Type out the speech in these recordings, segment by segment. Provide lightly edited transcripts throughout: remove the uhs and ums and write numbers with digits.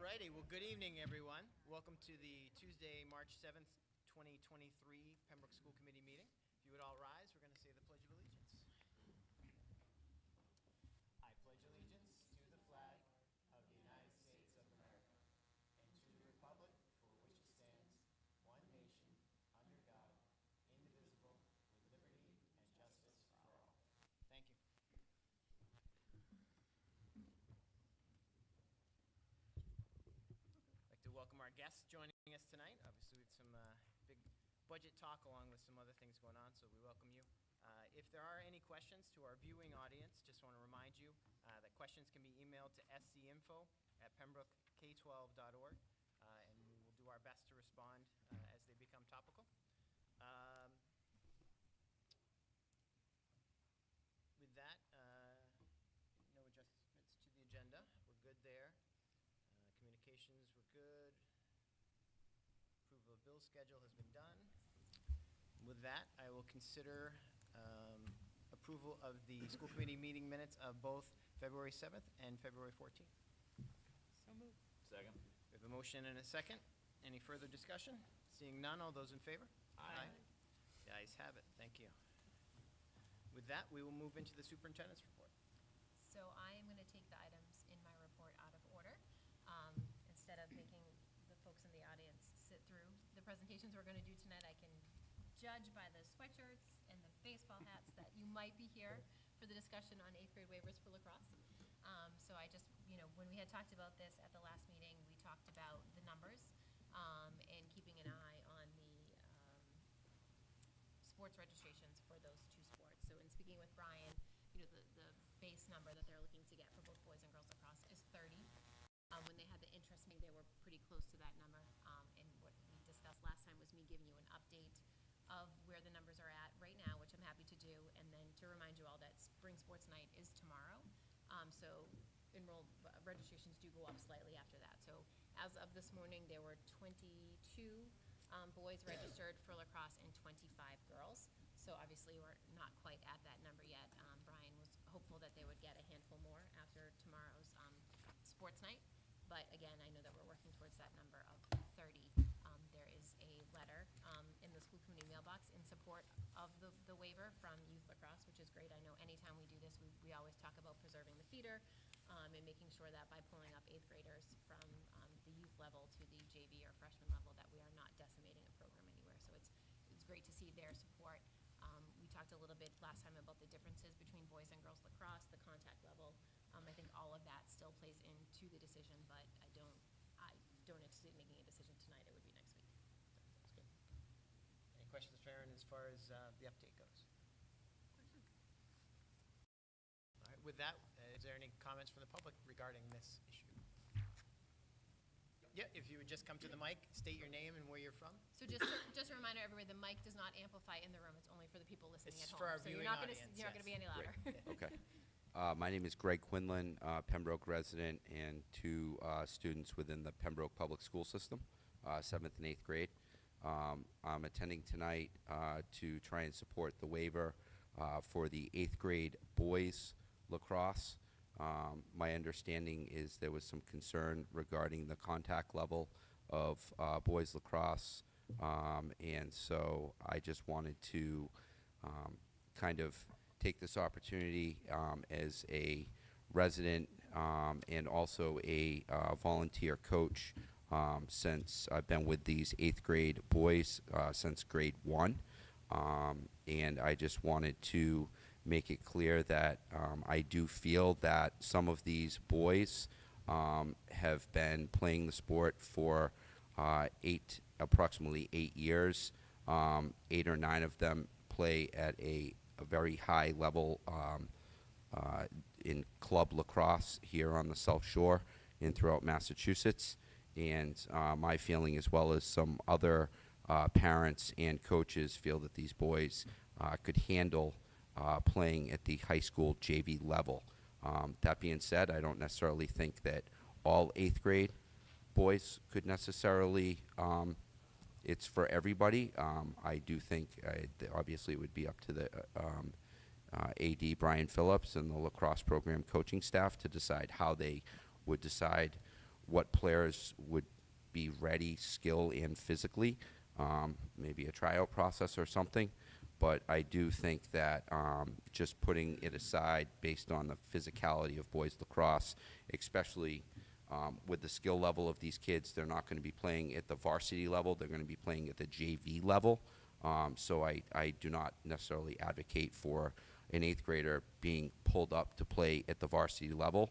righty, well, good evening, everyone. Welcome to the Tuesday, March 7th, 2023 Pembroke School Committee meeting. If you would all rise, we're going to say the Pledge of Allegiance. I pledge allegiance to the flag of the United States of America and to the republic for which it stands, one nation, under God, indivisible, with liberty and justice for all. Thank you. I'd like to welcome our guests joining us tonight. Obviously, with some big budget talk along with some other things going on, so we welcome you. If there are any questions to our viewing audience, just want to remind you that questions can be emailed to scinfo@pembrokek12.org, and we will do our best to respond as they become topical. With that, no adjustments to the agenda. We're good there. Communications, we're good. Approval of bill schedule has been done. With that, I will consider approval of the school committee meeting minutes of both February 7th and February 14th. So moved. Second. We have a motion and a second. Any further discussion? Seeing none, all those in favor? Aye. The ayes have it. Thank you. With that, we will move into the superintendent's report. So I am going to take the items in my report out of order. Instead of making the folks in the audience sit through the presentations we're going to do tonight, I can judge by the sweatshirts and the baseball hats that you might be here for the discussion on 8th grade waivers for lacrosse. So I just, when we had talked about this at the last meeting, we talked about the numbers and keeping an eye on the sports registrations for those two sports. So in speaking with Brian, the base number that they're looking to get for both boys and girls lacrosse is 30. When they had the interest meeting, they were pretty close to that number. And what we discussed last time was me giving you an update of where the numbers are at right now, which I'm happy to do, and then to remind you all that spring sports night is tomorrow. So registrations do go up slightly after that. So as of this morning, there were 22 boys registered for lacrosse and 25 girls. So obviously we're not quite at that number yet. Brian was hopeful that they would get a handful more after tomorrow's sports night. But again, I know that we're working towards that number of 30. There is a letter in the school committee mailbox in support of the waiver from youth lacrosse, which is great. I know anytime we do this, we always talk about preserving the feeder and making sure that by pulling up 8th graders from the youth level to the JV or freshman level, that we are not decimating a program anywhere. So it's great to see their support. We talked a little bit last time about the differences between boys and girls lacrosse, the contact level. I think all of that still plays into the decision, but I don't anticipate making a decision tonight. It would be next week. That's good. Any questions for Aaron as far as the update goes? All right, with that, is there any comments from the public regarding this issue? Yeah, if you would just come to the mic, state your name and where you're from. So just a reminder, everybody, the mic does not amplify in the room. It's only for the people listening It's at home. for our so viewing you're not audience, you're not going to be any louder. Okay. My name is Greg Quinlan, Pembroke resident, and two students within the Pembroke Public School System, 7th and 8th grade. I'm attending tonight to try and support the waiver for the 8th grade boys lacrosse. My understanding is there was some concern regarding the contact level of boys lacrosse, and so I just wanted to kind of take this opportunity as a resident and also a volunteer coach since I've been with these 8th grade boys since grade 1. And I just wanted to make it clear that I do feel that some of these boys have been playing the sport for approximately 8 years. 8 or 9 of them play at a very high level in club lacrosse here on the South Shore and throughout Massachusetts. And my feeling, as well as some other parents and coaches, feel that these boys could handle playing at the high school JV level. That being said, I don't necessarily think that all 8th grade boys could necessarily it's for everybody. I do think, obviously, it would be up to the AD Brian Phillips and the lacrosse program coaching staff to decide how they would decide what players would be ready, skill and physically, maybe a tryout process or something. But I do think that just putting it aside based on the physicality of boys lacrosse, especially with the skill level of these kids, they're not going to be playing at the varsity level. They're going to be playing at the JV level. So I do not necessarily advocate for an 8th grader being pulled up to play at the varsity level,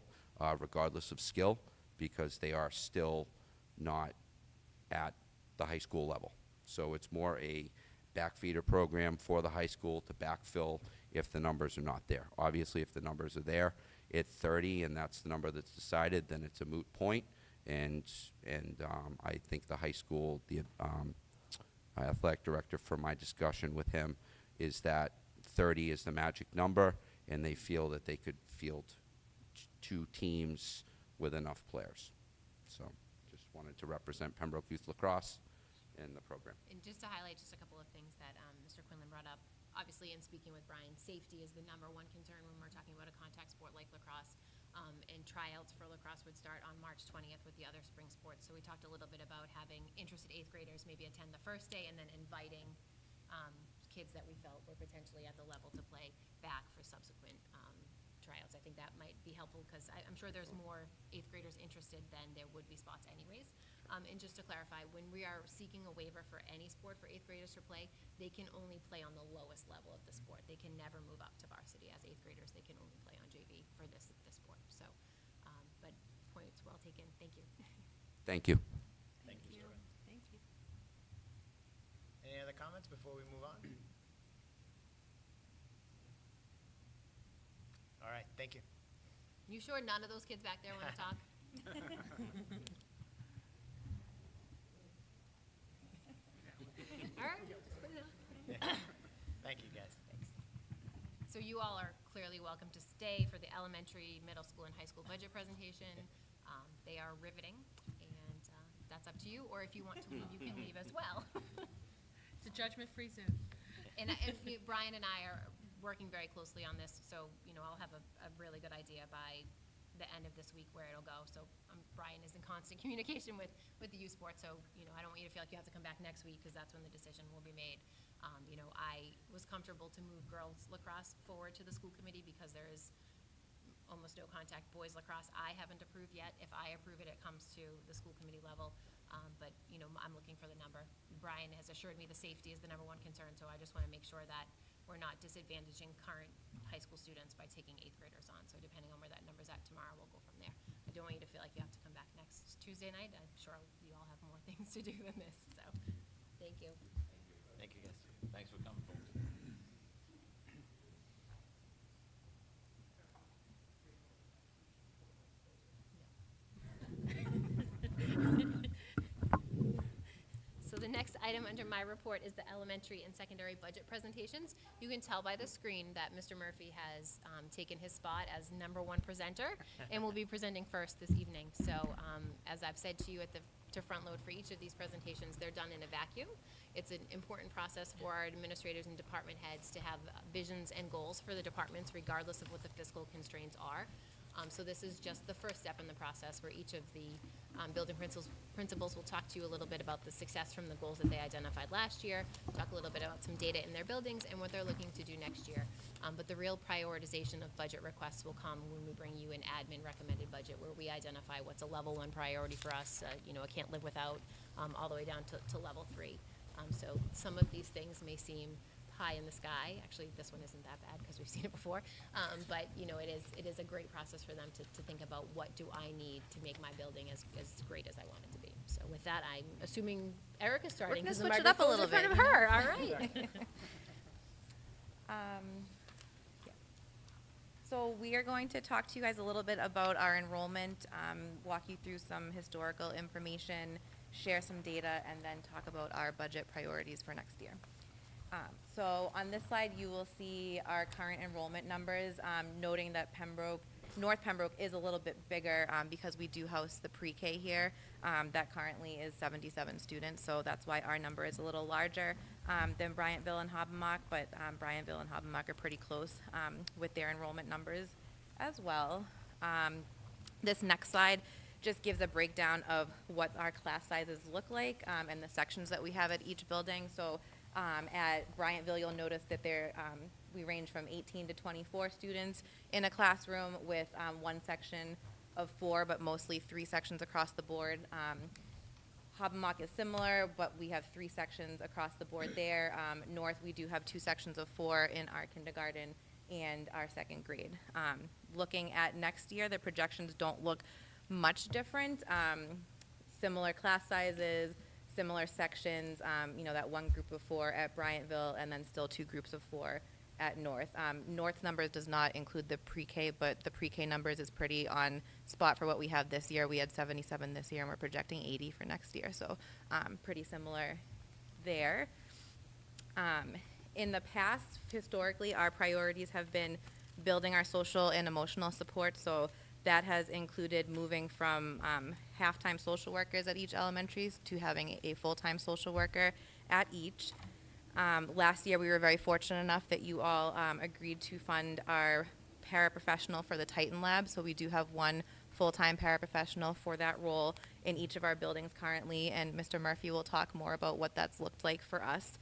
regardless of skill, because they are still not at the high school level. So it's more a backfeeder program for the high school to backfill if the numbers are not there. Obviously, if the numbers are there at 30 and that's the number that's decided, then it's a moot point. And I think the high school, the athletic director, from my discussion with him, is that 30 is the magic number, and they feel that they could field 2 teams with enough players. So just wanted to represent Pembroke Youth Lacrosse in the program. And just to highlight just a couple of things that Mr. Quinlan brought up, obviously in speaking with Brian, safety is the #1 concern when we're talking about a contact sport like lacrosse. And tryouts for lacrosse would start on March 20th with the other spring sports. So we talked a little bit about having interested 8th graders maybe attend the first day and then inviting kids that we felt were potentially at the level to play back for subsequent tryouts. I think that might be helpful because I'm sure there's more 8th graders interested than there would be spots anyways. And just to clarify, when we are seeking a waiver for any sport for 8th graders to play, they can only play on the lowest level of the sport. They can never move up to varsity. As 8th graders, they can only play on JV for this sport. So, but points well taken. Thank you. Thank you. Thank you, Mr. Evans. Thank you. Any other comments before we move on? All right, thank you. You sure none of those kids back there want to talk? All right, just put it on. Thank you, guys. Thanks. So you all are clearly welcome to stay for the elementary, middle school, and high school budget presentation. They are riveting, and that's up to you. Or if you want to leave, you can leave as well. It's a judgment-free zone. And Brian and I are working very closely on this, so I'll have a really good idea by the end of this week where it'll go. So Brian is in constant communication with the youth sports, so I don't want you to feel like you have to come back next week because that's when the decision will be made. I was comfortable to move girls lacrosse forward to the school committee because there is almost no contact. Boys lacrosse, I haven't approved yet. If I approve it, it comes to the school committee level. But I'm looking for the number. Brian has assured me the safety is the #1 concern, so I just want to make sure that we're not disadvantaging current high school students by taking 8th graders on. So depending on where that number's at tomorrow, we'll go from there. I don't want you to feel like you have to come back next Tuesday night. I'm sure you all have more things to do than this. So thank you. Thank you, guys. Thanks for coming, folks. So the next item under my report is the elementary and secondary budget presentations. You can tell by the screen that Mr. Murphy has taken his spot as #1 presenter and will be presenting first this evening. So as I've said to you to front load for each of these presentations, they're done in a vacuum. It's an important process for our administrators and department heads to have visions and goals for the departments regardless of what the fiscal constraints are. So this is just the first step in the process where each of the building principals will talk to you a little bit about the success from the goals that they identified last year, talk a little bit about some data in their buildings and what they're looking to do next year. But the real prioritization of budget requests will come when we bring you an admin recommended budget where we identify what's a level 1 priority for us, a can't live without, all the way down to level 3. So some of these things may seem high in the sky. Actually, this one isn't that bad because we've seen it before. But it is a great process for them to think about what do I need to make my building as great as I want it to be. So with that, I'm assuming Erica's starting. We're gonna 'cause the switch it up a microphone's little in front bit. of her. All right. Yeah. So we are going to talk to you guys a little bit about our enrollment, walk you through some historical information, share some data, and then talk about our budget priorities for next year. So on this slide, you will see our current enrollment numbers, noting that North Pembroke is a little bit bigger because we do house the pre-K here. That currently is 77 students, so that's why our number is a little larger than Bryantville and Hobbenbach, but Bryantville and Hobbenbach are pretty close with their enrollment numbers as well. This next slide just gives a breakdown of what our class sizes look like and the sections that we have at each building. So at Bryantville, you'll notice that we range from 18 to 24 students in a classroom with one section of 4, but mostly 3 sections across the board. Hobbamock is similar, but we have 3 sections across the board there. North, we do have 2 sections of 4 in our kindergarten and our 2nd grade. Looking at next year, the projections don't look much different. Similar class sizes, similar sections, that one group of 4 at Bryantville, and then still 2 groups of 4 at North. North's numbers does not include the pre-K, but the pre-K numbers is pretty on spot for what we have this year. We had 77 this year, and we're projecting 80 for next year, so pretty similar there. In the past, historically, our priorities have been building our social and emotional support, so that has included moving from half-time social workers at each elementary to having a full-time social worker at each. Last year, we were very fortunate enough that you all agreed to fund our paraprofessional for the Titan Lab, so we do have one full-time paraprofessional for that role in each of our buildings currently, and Mr. Murphy will talk more about what that's looked like for us.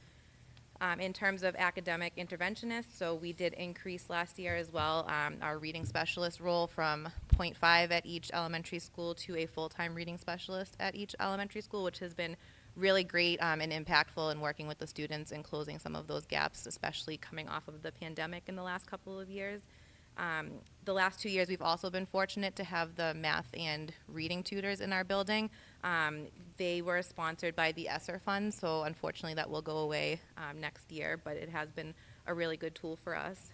In terms of academic interventionists, so we did increase last year as well our reading specialist role from 0.5 at each elementary school to a full-time reading specialist at each elementary school, which has been really great and impactful in working with the students and closing some of those gaps, especially coming off of the pandemic in the last couple of years. The last 2 years, we've also been fortunate to have the math and reading tutors in our building. They were sponsored by the ESSER Fund, so unfortunately that will go away next year, but it has been a really good tool for us.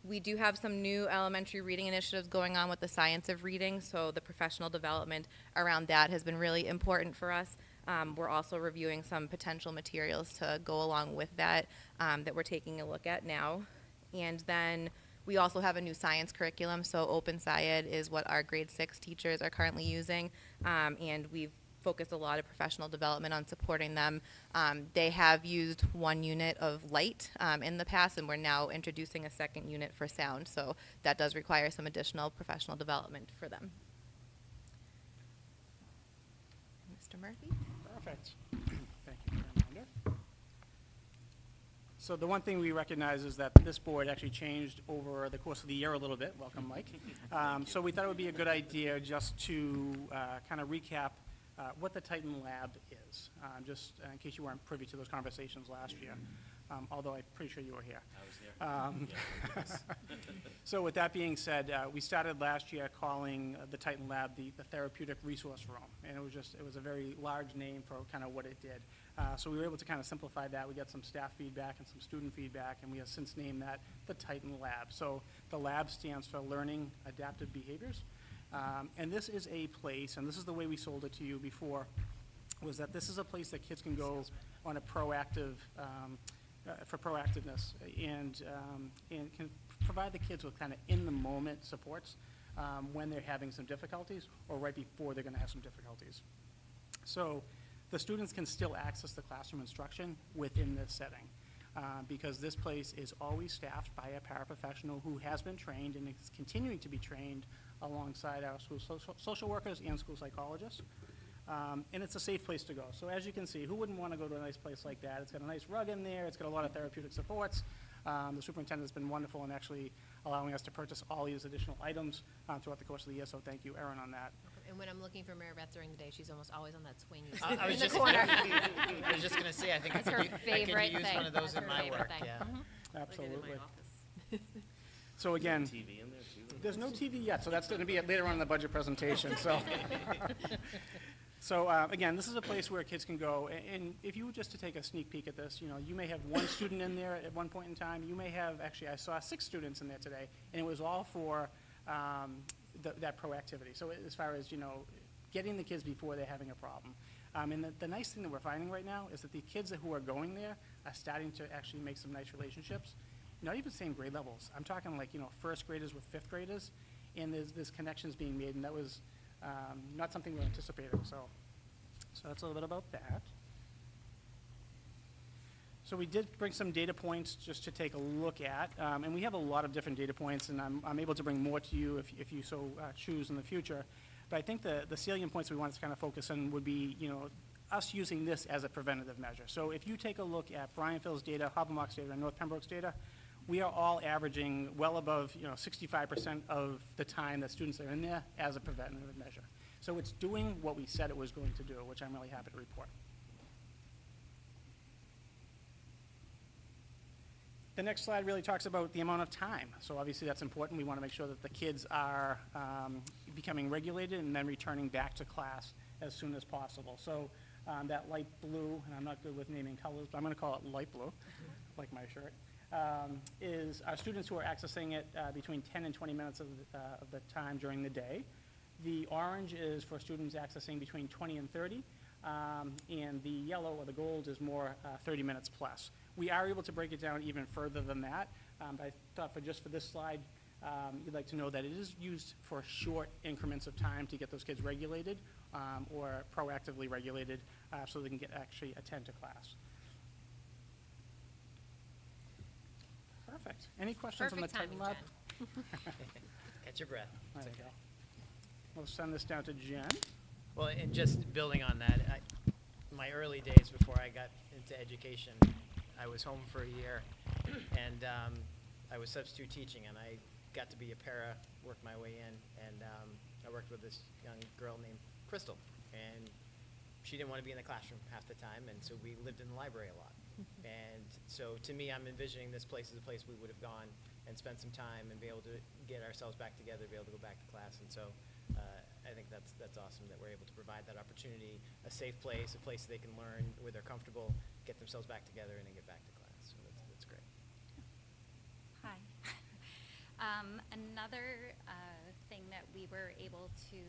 We do have some new elementary reading initiatives going on with the science of reading, so the professional development around that has been really important for us. We're also reviewing some potential materials to go along with that that we're taking a look at now. And then we also have a new science curriculum, so Open Science is what our grade 6 teachers are currently using, and we've focused a lot of professional development on supporting them. They have used one unit of light in the past, and we're now introducing a 2nd unit for sound, so that does require some additional professional development for them. Mr. Murphy? Perfect. Thank you, Amanda. So the one thing we recognize is that this board actually changed over the course of the year a little bit. Welcome, Mike. So we thought it would be a good idea just to kind of recap what the Titan Lab is, just in case you weren't privy to those conversations last year, although I'm pretty sure you were here. I was here. So with that being said, we started last year calling the Titan Lab the Therapeutic Resource Room, and it was a very large name for kind of what it did. So we were able to kind of simplify that. We got some staff feedback and some student feedback, and we have since named that the Titan Lab. So the lab stands for Learning Adaptive Behaviors. And this is a place, and this is the way we sold it to you before, was that this is a place that kids can go on a proactive, for proactiveness, and can provide the kids with kind of in-the-moment supports when they're having some difficulties or right before they're going to have some difficulties. So the students can still access the classroom instruction within this setting. Because this place is always staffed by a paraprofessional who has been trained and is continuing to be trained alongside our school social workers and school psychologists. And it's a safe place to go. So as you can see, who wouldn't want to go to a nice place like that? It's got a nice rug in there. It's got a lot of therapeutic supports. The superintendent's been wonderful in actually allowing us to purchase all these additional items throughout the course of the year, so thank you, Erin, on that. And when I'm looking for Mary Beth during the day, she's almost always on that swing I was in the just corner. I was just going to say, I think I That's her could favorite use thing. one of those That's in her my favorite work. thing. Yeah. Absolutely. So again, TV in there too? there's no TV yet, so that's going to be later on in the budget presentation. So again, this is a place where kids can go, and if you were just to take a sneak peek at this, you may have one student in there at one point in time. You may have, actually, I saw 6 students in there today, and it was all for that proactivity. So as far as, getting the kids before they're having a problem. And the nice thing that we're finding right now is that the kids who are going there are starting to actually make some nice relationships. Not even same grade levels. I'm talking like, first graders with 5th graders, and there's connections being made, and that was not something we were anticipating. So that's a little bit about that. So we did bring some data points just to take a look at, and we have a lot of different data points, and I'm able to bring more to you if you so choose in the future. But I think the salient points we want to kind of focus on would be, us using this as a preventative measure. So if you take a look at Bryanville's data, Hobbamock's data, and North Pembroke's data, we are all averaging well above, 65% of the time that students are in there as a preventative measure. So it's doing what we said it was going to do, which I'm really happy to report. The next slide really talks about the amount of time. So obviously that's important. We want to make sure that the kids are becoming regulated and then returning back to class as soon as possible. So that light blue, and I'm not good with naming colors, but I'm going to call it light blue, like my shirt, is our students who are accessing it between 10 and 20 minutes of the time during the day. The orange is for students accessing between 20 and 30, and the yellow or the gold is more 30 minutes plus. We are able to break it down even further than that. I thought for this slide, you'd like to know that it is used for short increments of time to get those kids regulated or proactively regulated so they can actually attend to class. Perfect. Any questions on the Perfect Titan timing, Lab? Jen. Catch your breath. There It's you okay. go. We'll send this down to Jen. Well, and just building on that, my early days before I got into education, I was home for a year, and I was substitute teaching, and I got to be a para, work my way in, and I worked with this young girl named Crystal, and she didn't want to be in the classroom half the time, and so we lived in the library a lot. And so to me, I'm envisioning this place as a place we would have gone and spent some time and be able to get ourselves back together, be able to go back to class, and so I think that's awesome that we're able to provide that opportunity, a safe place, a place they can learn where they're comfortable, get themselves back together, and then get back to class. So that's great. Hi. Another thing that we were able to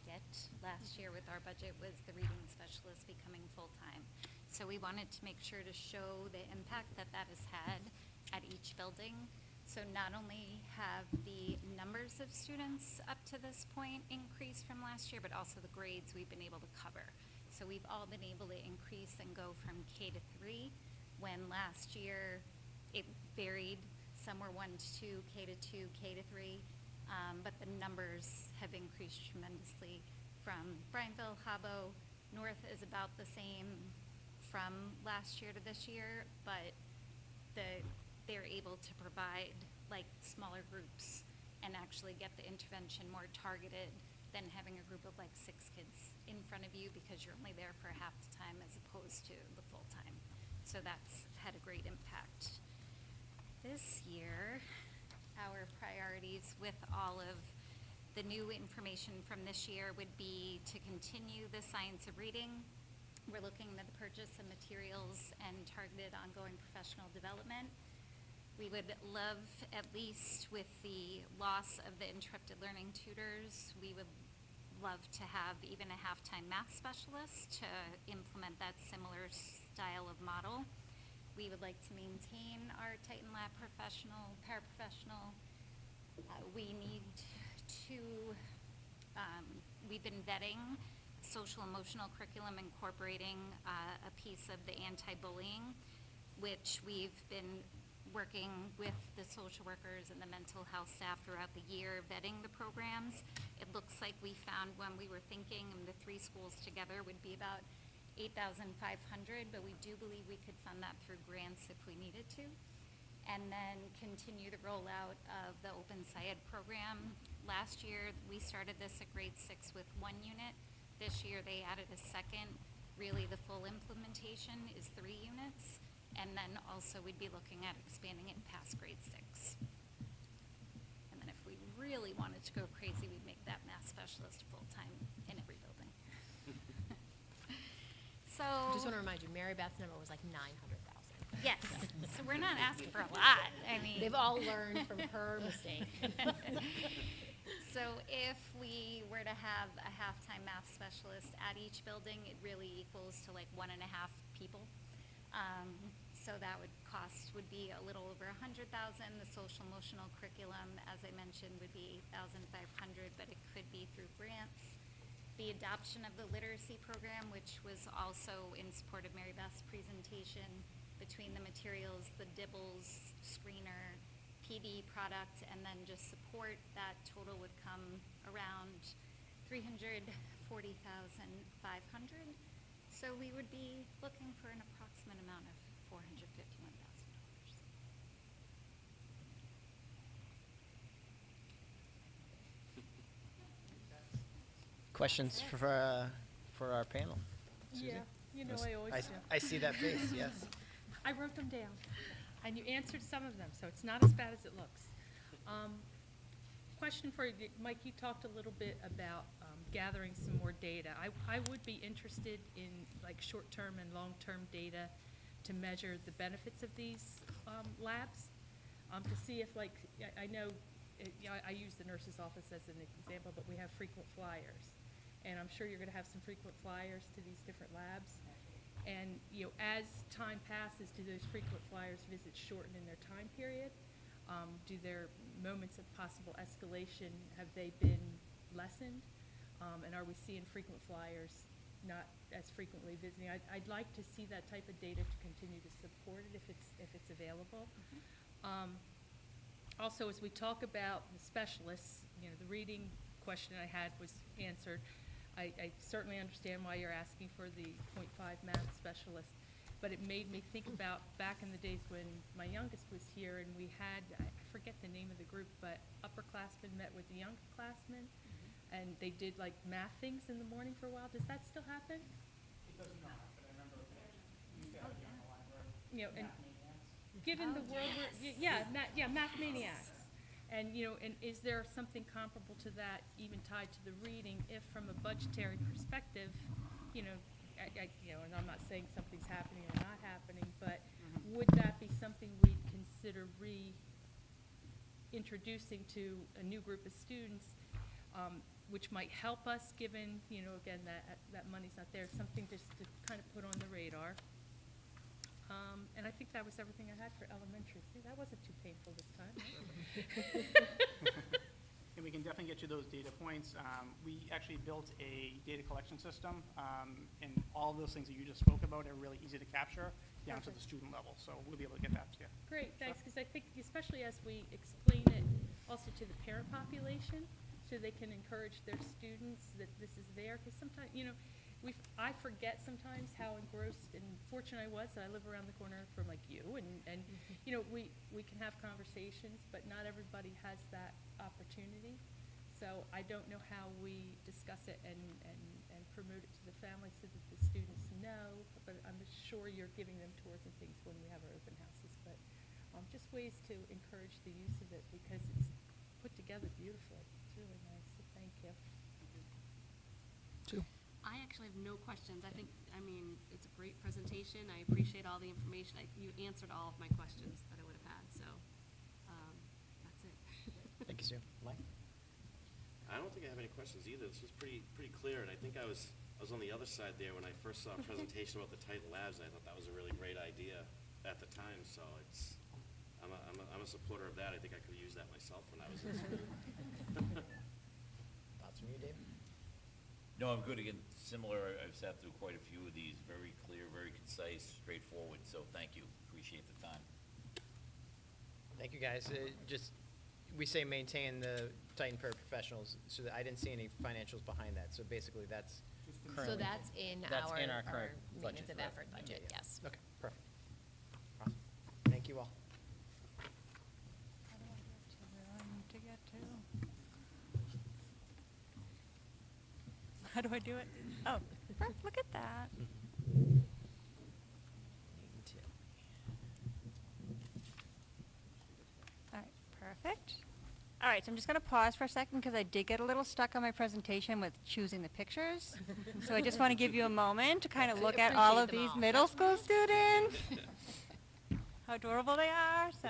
get last year with our budget was the reading specialist becoming full-time. So we wanted to make sure to show the impact that that has had at each building. So not only have the numbers of students up to this point increased from last year, but also the grades we've been able to cover. So we've all been able to increase and go from K to 3, when last year it varied. Some were 1 to 2, K to 2, K to 3, but the numbers have increased tremendously from Bryanville, Habbo. North is about the same from last year to this year, but they're able to provide like smaller groups and actually get the intervention more targeted than having a group of like 6 kids in front of you because you're only there for half the time as opposed to the full time. So that's had a great impact. This year, our priorities with all of the new information from this year would be to continue the science of reading. We're looking at the purchase of materials and targeted ongoing professional development. We would love, at least with the loss of the interrupted learning tutors, we would love to have even a half-time math specialist to implement that similar style of model. We would like to maintain our Titan Lab professional, paraprofessional. We need to, we've been vetting social emotional curriculum incorporating a piece of the anti-bullying, which we've been working with the social workers and the mental health staff throughout the year, vetting the programs. It looks like we found when we were thinking the 3 schools together would be about $8,500, but we do believe we could fund that through grants if we needed to. And then continue the rollout of the Open SciEd program. Last year, we started this at grade 6 with 1 unit. This year, they added a second. Really, the full implementation is 3 units. And then also, we'd be looking at expanding it past grade 6. And then if we really wanted to go crazy, we'd make that math specialist full-time in every building. So. Just want to remind you, Mary Beth's number was like 900,000. Yes, so we're not asking for a lot. I mean. They've all learned from her mistake. So if we were to have a half-time math specialist at each building, it really equals to like 1.5 people. So that would be a little over 100,000. The social emotional curriculum, as I mentioned, would be 8,500, but it could be through grants. the adoption of the literacy program, which was also in support of Mary Beth's presentation, between the materials, the dibbles, screener, PD product, and then just support, that total would come around $340,500. So we would be looking for an approximate amount of $451,000. Questions for our panel? Susie? Yeah, you know I always do. I see that face, yes. I wrote them down, and you answered some of them, so it's not as bad as it looks. Question for you, Mike, you talked a little bit about gathering some more data. I would be interested in like short-term and long-term data to measure the benefits of these labs, to see if like, I know, I use the nurse's office as an example, but we have frequent flyers. And I'm sure you're gonna have some frequent flyers to these different labs. And, you know, as time passes, do those frequent flyers visits shorten in their time period? Do their moments of possible escalation, have they been lessened? And are we seeing frequent flyers not as frequently visiting? I'd like to see that type of data to continue to support it if it's available. Also, as we talk about the specialists, you know, the reading question I had was answered. I certainly understand why you're asking for the .5 math specialist, but it made me think about back in the days when my youngest was here and we had, I forget the name of the group, but upperclassmen met with the youngclassmen and they did like math things in the morning for a while. Does that still happen? It does not, but I remember we used to have it in the library. You know, and Math maniacs. given Oh, the world, math maniacs. And, you know, and is there something comparable to that, even tied to the reading, if from a budgetary perspective, you know, and I'm not saying something's happening or not happening, but would that be something we'd consider reintroducing to a new group of students, which might help us, given, you know, again, that money's not there, something just to kind of put on the radar. And I think that was everything I had for elementary. See, that wasn't too painful this time. And we can definitely get you those data points. We actually built a data collection system, and all of those things that you just spoke about are really easy to capture down to the student level. So we'll be able to get that to you. Great, thanks, because I think especially as we explain it also to the parent population, so they can encourage their students that this is there, because sometimes, you know, I forget sometimes how engrossed and fortunate I was that I live around the corner from like you, and you know, we can have conversations, but not everybody has that opportunity. So I don't know how we discuss it and promote it to the family so that the students know, but I'm sure you're giving them tours and things when we have our open houses, but just ways to encourage the use of it because it's put together beautifully. It's really nice, so thank you. I actually have no questions. I mean, it's a great presentation. I appreciate all the information. You answered all of my questions that I would have had, so that's it. Thank you, Sue. Mike? I don't think I have any questions either. This was pretty clear, and I think I was on the other side there when I first saw a presentation about the Titan Labs, and I thought that was a really great idea at the time. So I'm a supporter of that. I think I could have used that myself when I was in school. Thoughts from you, Dave? No, I'm good. Again, similar, I've sat through quite a few of these, very clear, very concise, straightforward, so thank you. Appreciate the time. Thank you, guys. We say maintain the Titan paraprofessionals, so that I didn't see any financials behind that. So basically, that's currently. So that's in That's our in our current maintenance budget, of right. effort budget, Yeah. yes. Okay, perfect. Awesome. Thank you all. How do I do it? Oh, look at that. All right, perfect. All right, so I'm just going to pause for a second because I did get a little stuck on my presentation with choosing the pictures. So I just want to give you a moment to kind of look at all of Appreciate them these all. middle school students. How adorable they are. So,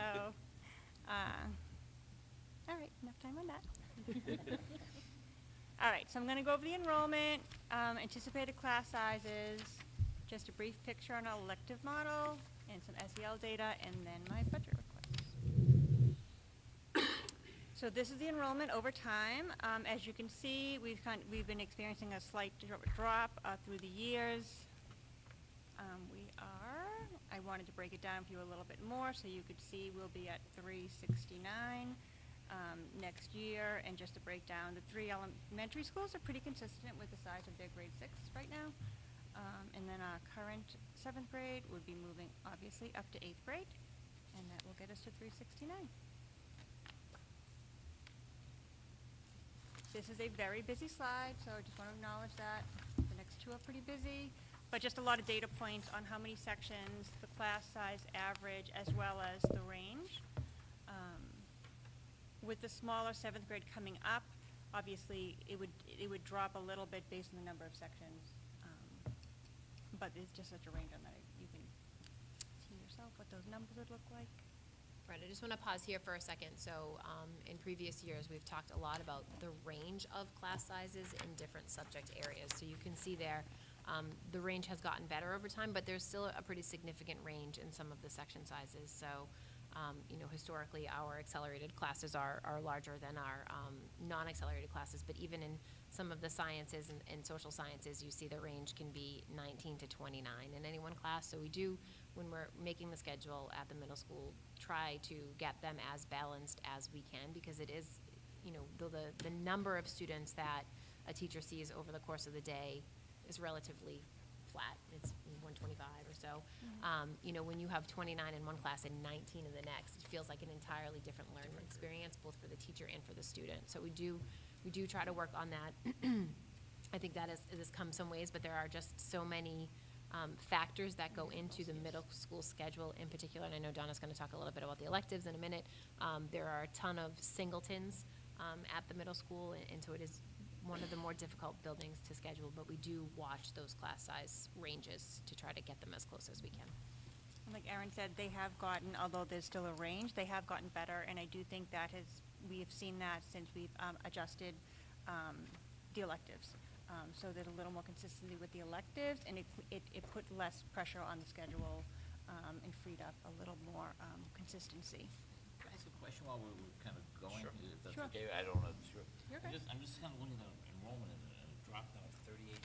all right, enough time on that. All right, so I'm going to go over the enrollment, anticipated class sizes, just a brief picture on our elective model, and some SEL data, and then my budget requests. So So this is the enrollment over time. As you can see, we've been experiencing a slight drop through the years. I wanted to break it down for you a little bit more so you could see we'll be at 369 next year. And just to break down, the 3 elementary schools are pretty consistent with the size of their grade 6 right now. And then our current 7th grade would be moving obviously up to 8th grade, and that will get us to 369. This is a very busy slide, so I just want to acknowledge that. The next 2 are pretty busy, but just a lot of data points on how many sections, the class size average, as well as the range. With the smaller 7th grade coming up, obviously it would drop a little bit based on the number of sections, but it's just such a range on that. You can see yourself what those numbers would look like. Right, I just want to pause here for a second. So in previous years, we've talked a lot about the range of class sizes in different subject areas. So you can see there, the range has gotten better over time, but there's still a pretty significant range in some of the section sizes. So, historically, our accelerated classes are larger than our non-accelerated classes, but even in some of the sciences and social sciences, you see the range can be 19 to 29 in any one class. So we do, when we're making the schedule at the middle school, try to get them as balanced as we can, because it is, the number of students that a teacher sees over the course of the day is relatively flat. It's 125 or so. When you have 29 in one class and 19 in the next, it feels like an entirely different learning experience, both for the teacher and for the student. So we do try to work on that. I think that has come some ways, but there are just so many factors that go into the middle school schedule in particular, and I know Donna's going to talk a little bit about the electives in a minute. There are a ton of singletons at the middle school, and so it is one of the more difficult buildings to schedule, but we do watch those class size ranges to try to get them as close as we can. Like Erin said, they have gotten, although there's still a range, they have gotten better, and I do think that we have seen that since we've adjusted the electives. So there's a little more consistency with the electives, and it put less pressure on the schedule and freed up a little more consistency. Can I ask a question while we're kind of going? Sure. If that's Sure. okay? I don't know. Sure. You're okay. I'm just kind of looking at enrollment and a drop down of 38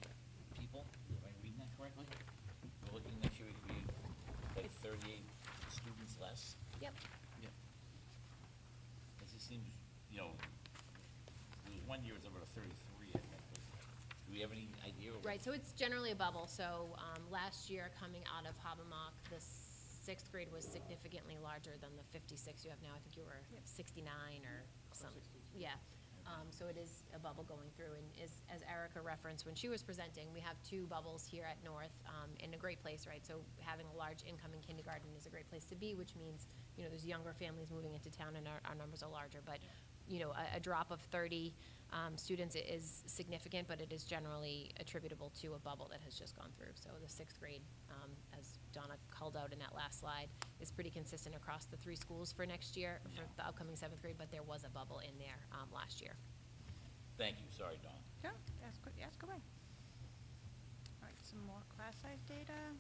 people. Am I reading that correctly? We're looking next year, we could be like 38 students less. Yep. Yep. It just seems, there was one year it was about a 33, I think. Do we have any idea? Right, so it's generally a bubble. So last year, coming out of Habermock, the 6th grade was significantly larger than the 56 you have now. I think you were 69 or something. Yeah. So it is a bubble going through. And as Erica referenced when she was presenting, we have 2 bubbles here at North in a great place, right? So having a large incoming kindergarten is a great place to be, which means, there's younger families moving into town and our numbers are larger. But, a drop of 30 students is significant, but it is generally attributable to a bubble that has just gone through. So the 6th grade, as Donna called out in that last slide, is pretty consistent across the 3 schools for next year, for the upcoming 7th grade, but there was a bubble in there last year. Thank you. Sorry, Don. Sure, ask away. All right, some more class size data.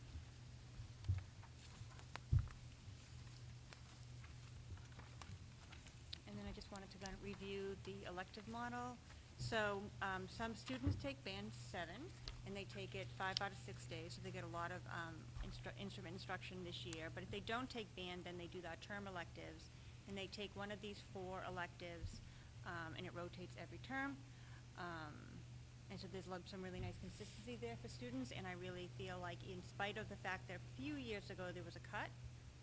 And then I just wanted to kind of review the elective model. So some students take band 7, and they take it 5 out of 6 days, so they get a lot of instrument instruction this year. But if they don't take band, then they do that term electives, and they take one of these 4 electives, and it rotates every term. And so there's some really nice consistency there for students, and I really feel like in spite of the fact that a few years ago there was a cut,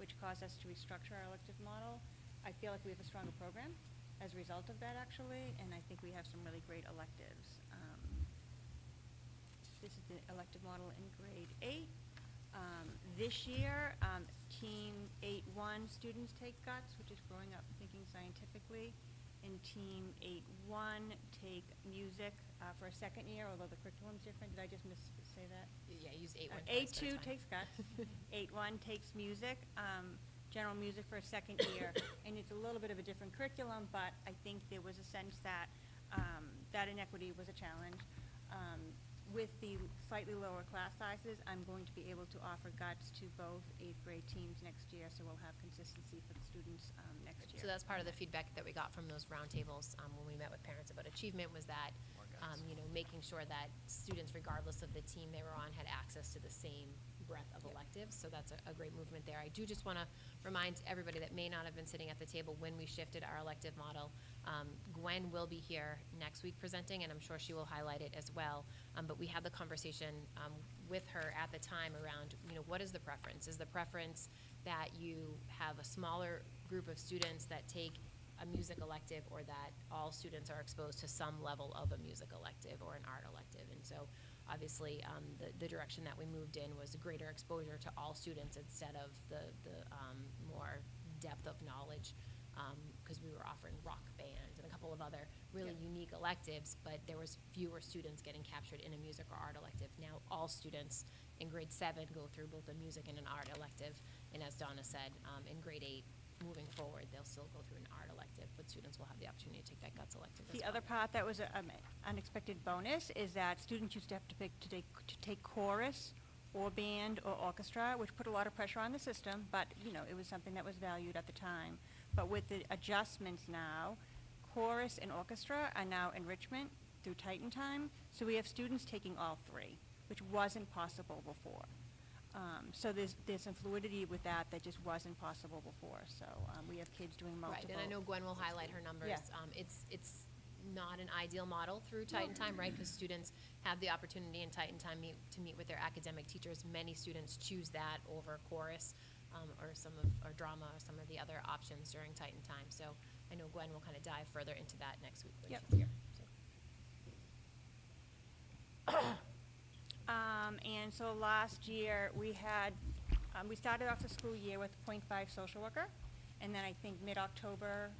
which caused us to restructure our elective model, I feel like we have a stronger program as a result of that, actually, and I think we have some really great electives. This is the elective model in grade 8. This year, Team 8-1 students take GUTS, which is growing up thinking scientifically, and Team 8-1 take music for a second year, although the curriculum's different. Did I just say that? Yeah, use 8-1. 8-2 takes GUTS. 8-1 takes music, general music for a second year, and it's a little bit of a different curriculum, but I think there was a sense that that inequity was a challenge. With the slightly lower class sizes, I'm going to be able to offer GUTS to both 8th grade teams next year, so we'll have consistency for the students next year. So that's part of the feedback that we got from those roundtables when we met with parents about achievement was that, making sure that students, regardless of the team they were on, had access to the same breadth of electives. So that's a great movement there. I do just want to remind everybody that may not have been sitting at the table when we shifted our elective model. Gwen will be here next week presenting, and I'm sure she will highlight it as well. But we had the conversation with her at the time around, what is the preference? Is the preference that you have a smaller group of students that take a music elective, or that all students are exposed to some level of a music elective or an art elective? And so obviously the direction that we moved in was greater exposure to all students instead of the more depth of knowledge, because we were offering rock band and a couple of other really unique electives, but there was fewer students getting captured in a music or art elective. Now all students in grade 7 go through both a music and an art elective, and as Donna said, in grade 8 moving forward, they'll still go through an art elective, but students will have the opportunity to take that guts elective as The well. other part that was an unexpected bonus is that students used to have to pick to take chorus or band or orchestra, which put a lot of pressure on the system, but, it was something that was valued at the time. But with the adjustments now, chorus and orchestra are now enrichment through Titan Time, so we have students taking all 3, which wasn't possible before. So there's some fluidity with that just wasn't possible before. So we have kids doing multiple. Right, and I know Gwen will highlight her numbers. Yeah. It's not an ideal model through Titan Time, right? Because students have the opportunity in Titan Time to meet with their academic teachers. Many students choose that over chorus or drama or some of the other options during Titan Time. So I know Gwen will kind of dive further into that next week when she's here. So. And so last year, we started off the school year with .5 social worker, and then I think mid-October,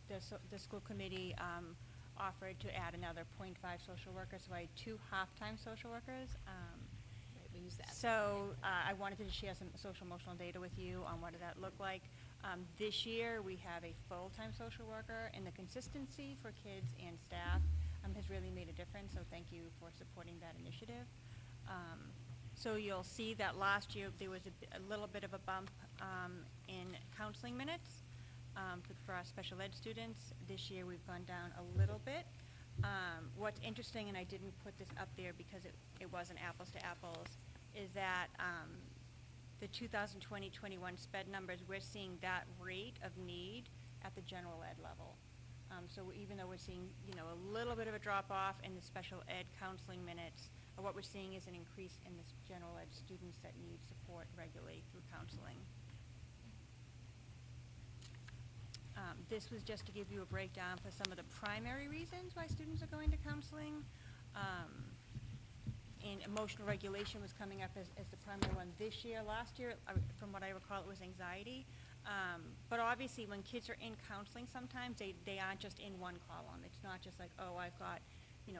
the school committee offered to add another .5 social worker, so I had 2 half-time social workers. Right, we use that. So I wanted to share some social-emotional data with you on what did that look like. This year, we have a full-time social worker, and the consistency for kids and staff has really made a difference, so thank you for supporting that initiative. So you'll see that last year there was a little bit of a bump in counseling minutes for our special ed students. This year we've gone down a little bit. What's interesting, and I didn't put this up there because it wasn't apples to apples, is that the 2020-21 SPED numbers, we're seeing that rate of need at the general ed level. So even though we're seeing a little bit of a drop off in the special ed counseling minutes, what we're seeing is an increase in the general ed students that need support regularly through counseling. This was just to give you a breakdown for some of the primary reasons why students are going to counseling. And emotional regulation was coming up as the primary one this year. Last year, from what I recall, it was anxiety. But obviously, when kids are in counseling, sometimes they aren't just in one column. It's not just like, oh, I've got,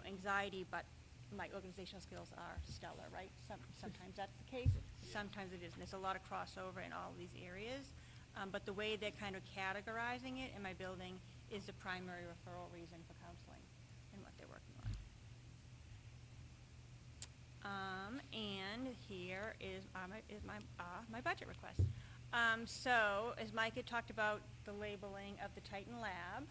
anxiety, but my organizational skills are stellar, right? Sometimes that's the case. Sometimes it isn't. There's a lot of crossover in all these areas. But the way they're kind of categorizing it in my building is the primary referral reason for counseling and what they're working on. And here is my budget request. So as Mike had talked about the labeling of the Titan Lab,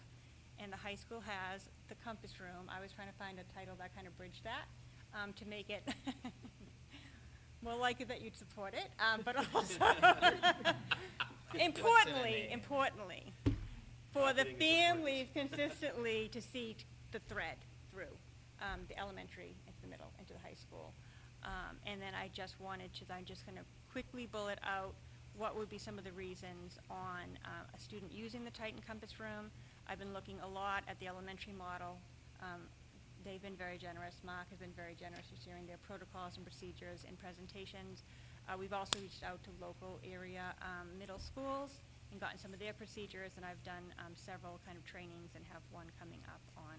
and the high school has the Compass Room, I was trying to find a title that kind of bridged that to make it more likely that you'd support it, but also importantly, for the families consistently to see the thread through the elementary into the middle, into the high school. And then I'm just going to quickly bullet out what would be some of the reasons on a student using the Titan Compass Room. I've been looking a lot at the elementary model. They've been very generous. Mark has been very generous in sharing their protocols and procedures and presentations. We've also reached out to local area middle schools and gotten some of their procedures, and I've done several kind of trainings and have one coming up on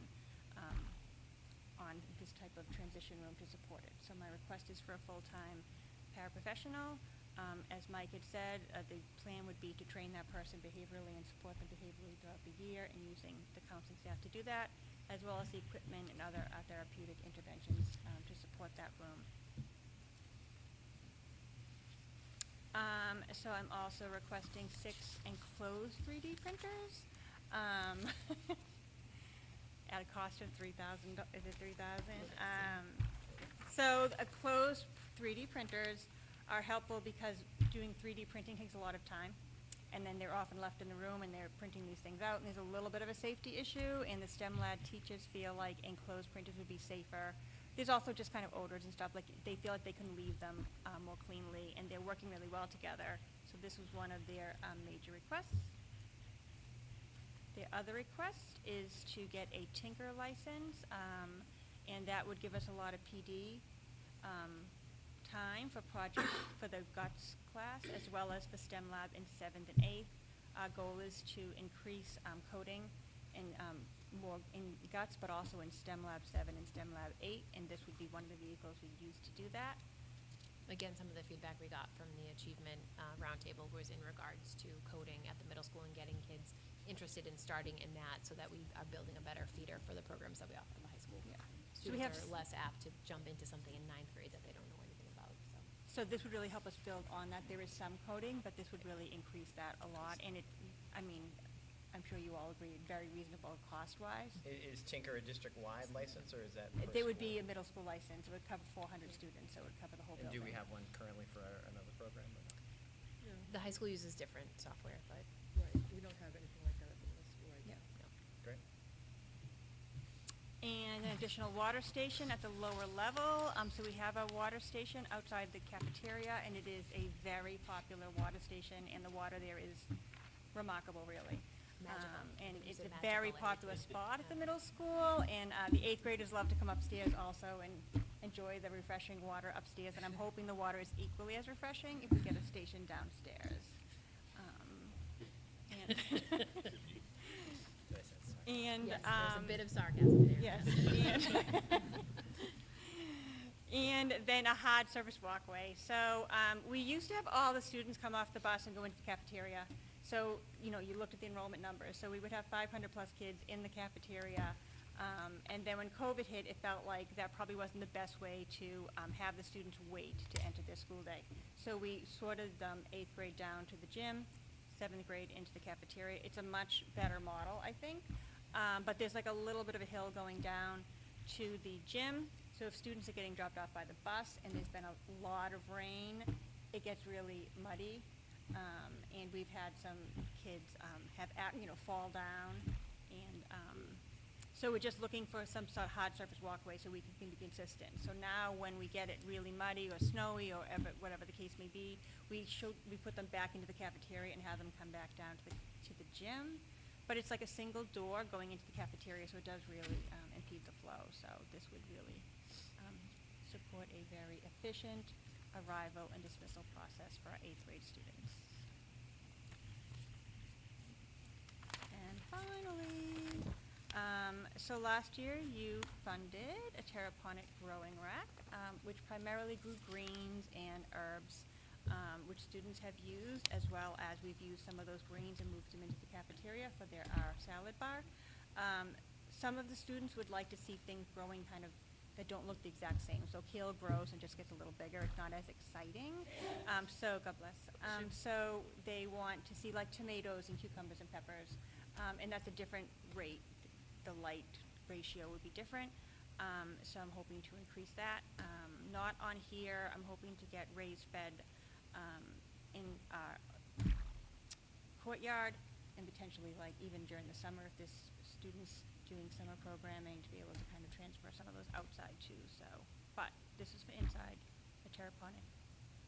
this type of transition room to support it. So my request is for a full-time paraprofessional. As Mike had said, the plan would be to train that person behaviorally and support them behaviorally throughout the year, and using the counseling staff to do that, as well as the equipment and other therapeutic interventions to support that room. So I'm also requesting 6 enclosed 3D printers, at a cost of $3,000, is it 3,000? So closed 3D printers are helpful because doing 3D printing takes a lot of time. And then they're often left in the room and they're printing these things out, and there's a little bit of a safety issue, and the STEM lab teachers feel like enclosed printers would be safer. There's also just kind of odors and stuff, like they feel like they can leave them more cleanly, and they're working really well together. So this was one of their major requests. The other request is to get a Tinker license, and that would give us a lot of PD time for projects for the GUTS class, as well as for STEM lab in 7th and 8th. Our goal is to increase coding and more in GUTS, but also in STEM lab 7 and STEM lab 8, and this would be one of the vehicles we use to do that. Again, some of the feedback we got from the achievement roundtable was in regards to coding at the middle school and getting kids interested in starting in that, so that we are building a better feeder for the programs that we offer at the high school. Yeah. So we have Students are less apt to jump into something in 9th grade that they don't know anything about, so. So this would really help us build on that. There is some coding, but this would really increase that a lot, and it, I mean, I'm sure you all agree, very reasonable cost-wise. Is Tinker a district-wide license, or is that per They would school? be a middle school license. It would cover 400 students, so it would cover the whole And building. do we have one currently for another program or not? The high school uses different software, but Right, we don't have anything like that at the middle school right Yeah. now. Great. And an additional water station at the lower level. So we have a water station outside the cafeteria, and it is a very popular water station, and the water there is remarkable, really. Magical. And You it's said a very magical, I popular think. spot at the middle school, and the 8th graders love to come upstairs also and enjoy the refreshing water upstairs, and I'm hoping the water is equally as refreshing if we get a station downstairs. And Did I say sorry? And, yes, there's a bit of sarcasm there. yes, and then a hard surface walkway. So we used to have all the students come off the bus and go into the cafeteria. So, you know, you looked at the enrollment numbers. So we would have 500 plus kids in the cafeteria. And then when COVID hit, it felt like that probably wasn't the best way to have the students wait to enter their school day. So we sorted 8th grade down to the gym, 7th grade into the cafeteria. It's a much better model, I think. But there's like a little bit of a hill going down to the gym. So if students are getting dropped off by the bus and there's been a lot of rain, it gets really muddy. And we've had some kids fall down. And so we're just looking for some sort of hard surface walkway so we can be consistent. So now when we get it really muddy or snowy or whatever the case may be, we put them back into the cafeteria and have them come back down to the gym. But it's like a single door going into the cafeteria, so it does really impede the flow. So this would really support a very efficient arrival and dismissal process for our 8th grade students. And finally, so last year you funded a terraponic growing rack, which primarily grew greens and herbs, which students have used, as well as we've used some of those greens and moved them into the cafeteria for our salad bar. Some of the students would like to see things growing kind of that don't look the exact same. So kale grows and just gets a little bigger. It's not as exciting. So God bless. So they want to see like tomatoes and cucumbers and peppers, and that's a different rate. The light ratio would be different. So I'm hoping to increase that. Not on here. I'm hoping to get raised bed in our courtyard, and potentially like even during the summer if this students doing summer programming to be able to kind of transfer some of those outside too. So, but this is for inside, a terraponic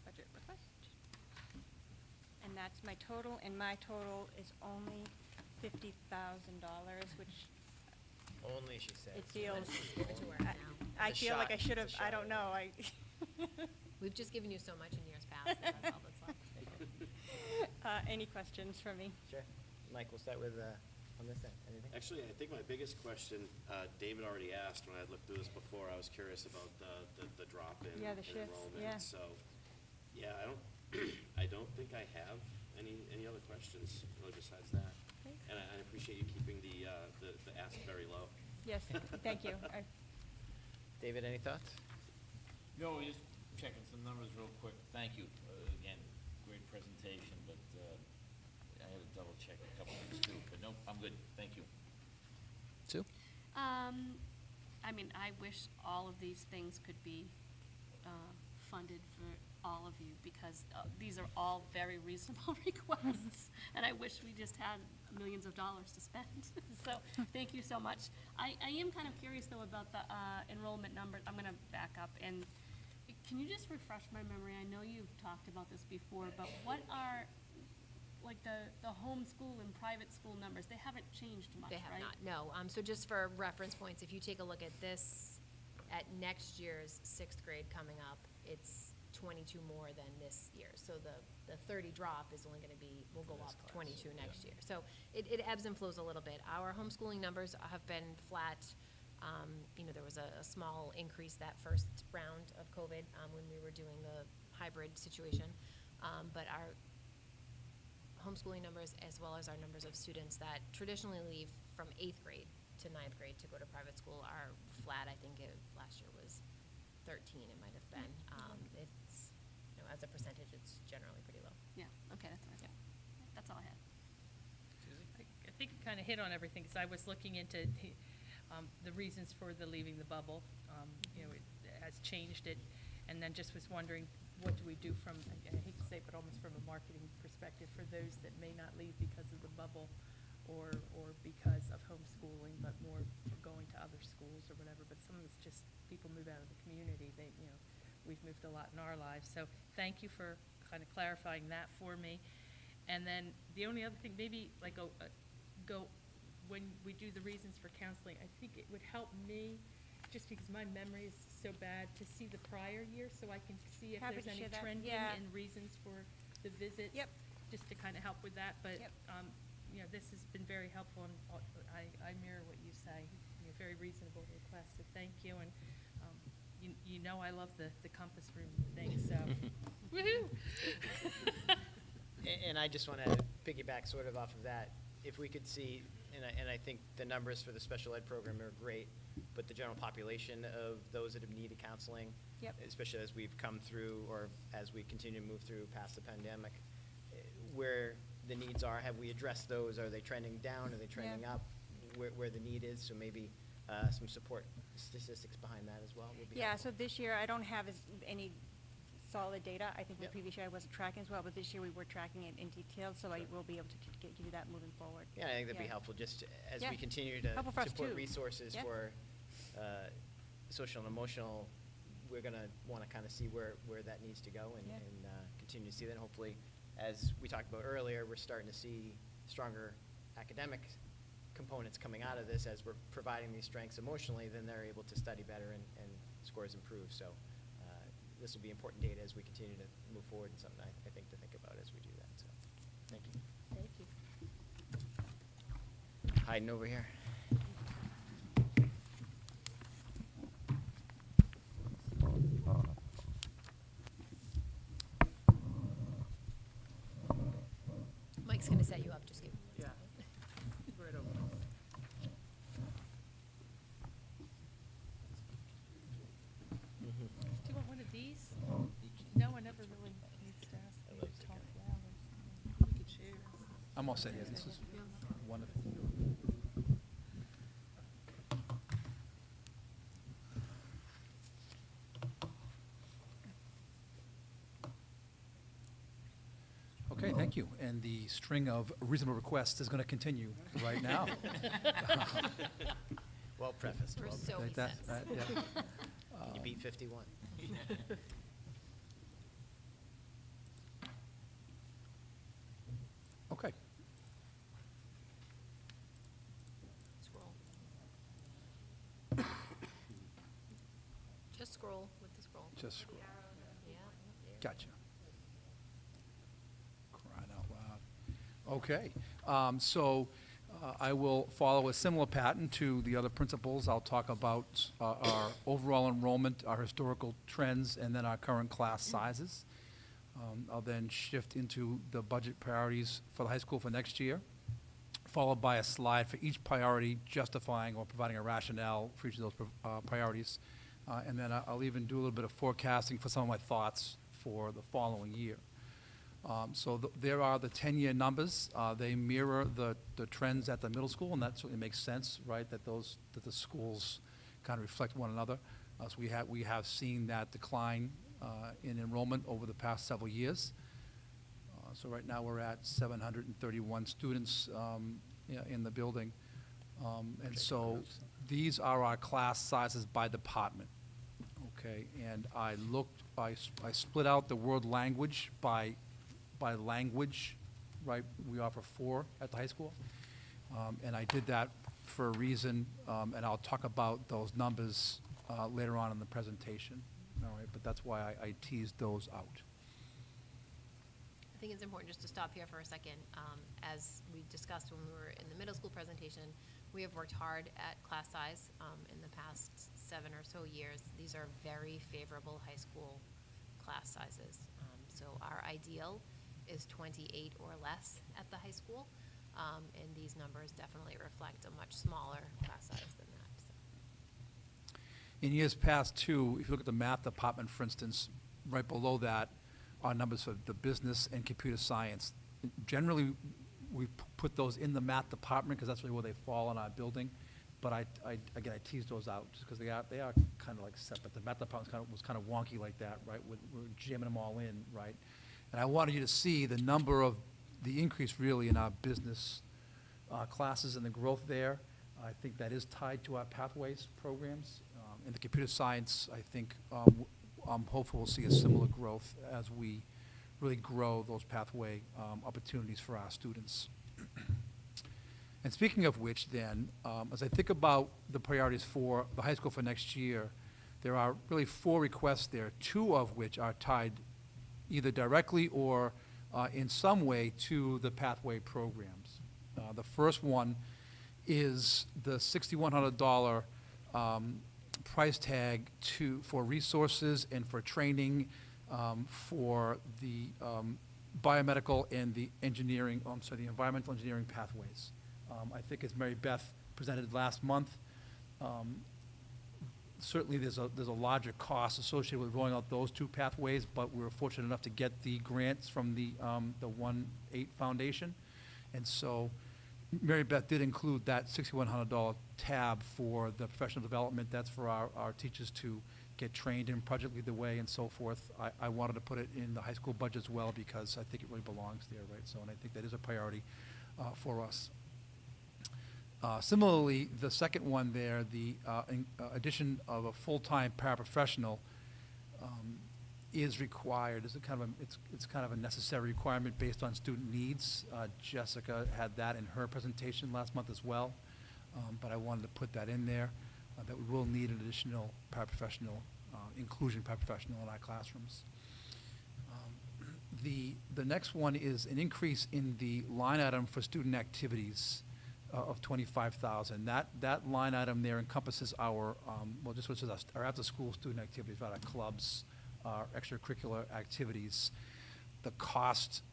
budget request. And that's my total, and my total is only $50,000, which Only, she said. it feels, Give it to her now. I It's a feel like I shot. should have, It's a I don't shot. know, We've just given you so much in years past, that that's all that's left. any questions for me? Sure. Mike, we'll start with, on this end. Anything? Actually, I think my biggest question, David already asked when I looked through this before. I was curious about the drop in Yeah, the in shifts, enrollment. yeah. So, yeah, I don't think I have any other questions really besides that. Great. And I appreciate you keeping the ask very low. Yes, thank you. David, any thoughts? No, we're just checking some numbers real quick. Thank you. Again, great presentation, but I had to double check a couple things too. But no, I'm good. Thank you. Sue? I mean, I wish all of these things could be funded for all of you, because these are all very reasonable requests, and I wish we just had millions of dollars to spend. So, thank you so much. I am kind of curious, though, about the enrollment numbers. I'm gonna back up, and can you just refresh my memory? I know you've talked about this before, but what are, like, the homeschool and private school numbers? They haven't changed much, They right? have not, no. So just for reference points, if you take a look at this, at next year's sixth grade coming up, it's 22 more than this year. So the 30 drop is only gonna be, will go up 22 next year. So it ebbs and flows a little bit. Our homeschooling numbers have been flat. You know, there was a small increase that first round of COVID, when we were doing the hybrid situation. But our homeschooling numbers, as well as our numbers of students that traditionally leave from 8th grade to 9th grade to go to private school, are flat. I think last year was 13, it might have been. It's, you know, as a percentage, it's generally pretty low. Yeah, okay, that's what I thought. That's all I had. I think you kind of hit on everything, because I was looking into the reasons for the leaving the bubble. You know, it has changed it, and then just was wondering, what do we do from, I hate to say it, but almost from a marketing perspective, for those that may not leave because of the bubble or because of homeschooling, but more for going to other schools or whatever. But some of it's just people move out of the community. They, you know, we've moved a lot in our lives. So thank you for kind of clarifying that for me. And then the only other thing, maybe like when we do the reasons for counseling, I think it would help me, just because my memory is so bad, to see the prior year, so I can see if Happy there's to any share that, trending yeah. and reasons for the visits. Yep. Just to kind of help with that, but, Yep. you know, this has been very helpful, and I mirror what you say. You know, very reasonable request, so thank you, and, you know I love the compass room thing, so, woo-hoo! And I just want to piggyback sort of off of that. If we could see, and I think the numbers for the special ed program are great, but the general population of those that have needed counseling, Yep. especially as we've come through, or as we continue to move through past the pandemic, where the needs are, have we addressed those? Are they trending down? Are they trending up? Where the need is, so maybe some support statistics behind that as well would be Yeah, helpful. so this year, I don't have any solid data. I think the Yep. previous year I wasn't tracking as well, but this year we were tracking it in detail, so I Sure. will be able to get you that moving forward. Yeah, I think that'd be Yeah. helpful, just as Yeah. we continue to Helpful for us support too. resources Yeah. for social and emotional. We're gonna wanna kind of see where that needs to go, and Yeah. continue to see that. Hopefully, as we talked about earlier, we're starting to see stronger academic components coming out of this. As we're providing these strengths emotionally, then they're able to study better, and scores improve. So this will be important data as we continue to move forward, and something I think to think about as we do that. So, thank you. Thank you. Hiding over here. Mike's gonna set you up, just give. Yeah. Right over. Do you want one of these? No one ever really needs to ask me to talk loud. We could share. I'm all set here. This is wonderful. Okay, thank you. And the string of reasonable requests is going to continue right now. Well prefaced. Or well so prefaced. he That- says. that- yeah. Can you beat 51? Okay. Scroll. Just scroll with the scroll. Just scroll. Yeah. there. Gotcha. Crying out loud. Okay, so I will follow a similar pattern to the other principals. I'll talk about our overall enrollment, our historical trends, and then our current class sizes. I'll then shift into the budget priorities for the high school for next year, followed by a slide for each priority justifying or providing a rationale for each of those priorities. And then I'll even do a little bit of forecasting for some of my thoughts for the following year. So there are the 10-year numbers. They mirror the trends at the middle school, and that certainly makes sense, right, that the schools kind of reflect one another. So we have seen that decline in enrollment over the past several years. So right now, we're at 731 students in the building. And so these are our class sizes by department, okay? And I split out the word language by language, right? We offer 4 at the high school. And I did that for a reason, and I'll talk about those numbers later on in the presentation, all right? But that's why I teased those out. I think it's important just to stop here for a second. As we discussed when we were in the middle school presentation, we have worked hard at class size in the past 7 or so years. These are very favorable high school class sizes. So our ideal is 28 or less at the high school, and these numbers definitely reflect a much smaller class size than that. So. In years past, too, if you look at the math department, for instance, right below that are numbers for the business and computer science. Generally, we put those in the math department because that's really where they fall in our building. But again, I teased those out just because they are kind of like separate. The math department was kind of wonky like that, right? We're jamming them all in, right? And I wanted you to see the increase really in our business classes and the growth there. I think that is tied to our pathways programs. In the computer science, I think I'm hopeful we'll see a similar growth as we really grow those pathway opportunities for our students. And speaking of which then, as I think about the priorities for the high school for next year, there are really 4 requests there, 2 of which are tied either directly or in some way to the pathway programs. The first one is the $6,100 price tag for resources and for training for the biomedical and the the environmental engineering pathways. I think as Mary Beth presented last month, certainly there's a larger cost associated with rolling out those 2 pathways, but we were fortunate enough to get the grants from the 1-8 Foundation. And so Mary Beth did include that $6,100 tab for the professional development. That's for our teachers to get trained in Project Lead the Way and so forth. I wanted to put it in the high school budget as well because I think it really belongs there, right? So, and I think that is a priority for us. Similarly, the second one there, the addition of a full-time paraprofessional is required. It's kind of a necessary requirement based on student needs. Jessica had that in her presentation last month as well, but I wanted to put that in there, that we will need an additional paraprofessional, inclusion paraprofessional in our classrooms. The next one is an increase in the line item for student activities of $25,000. That line item there encompasses our, just what it says, our after-school student activities, right, our clubs, our extracurricular activities, the cost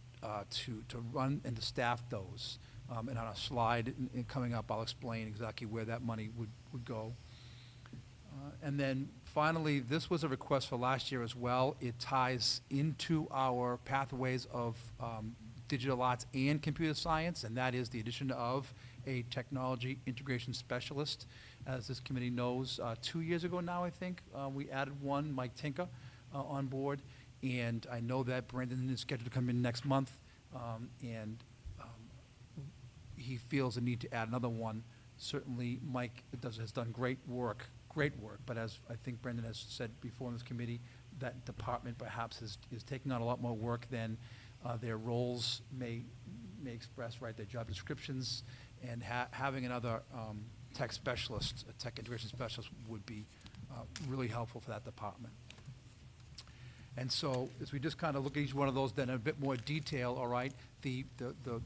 to run and to staff those. And on a slide coming up, I'll explain exactly where that money would go. And then finally, this was a request for last year as well. It ties into our pathways of digital arts and computer science, and that is the addition of a technology integration specialist. As this committee knows, 2 years ago now, I think, we added one, Mike Tinka, on board. And I know that Brandon is scheduled to come in next month, and he feels a need to add another one. Certainly, Mike has done great work, but as I think Brendan has said before in this committee, that department perhaps is taking on a lot more work than their roles may express, right, their job descriptions, and having another tech specialist, a tech integration specialist, would be really helpful for that department. And so, as we just kind of look at each one of those then in a bit more detail, all right, the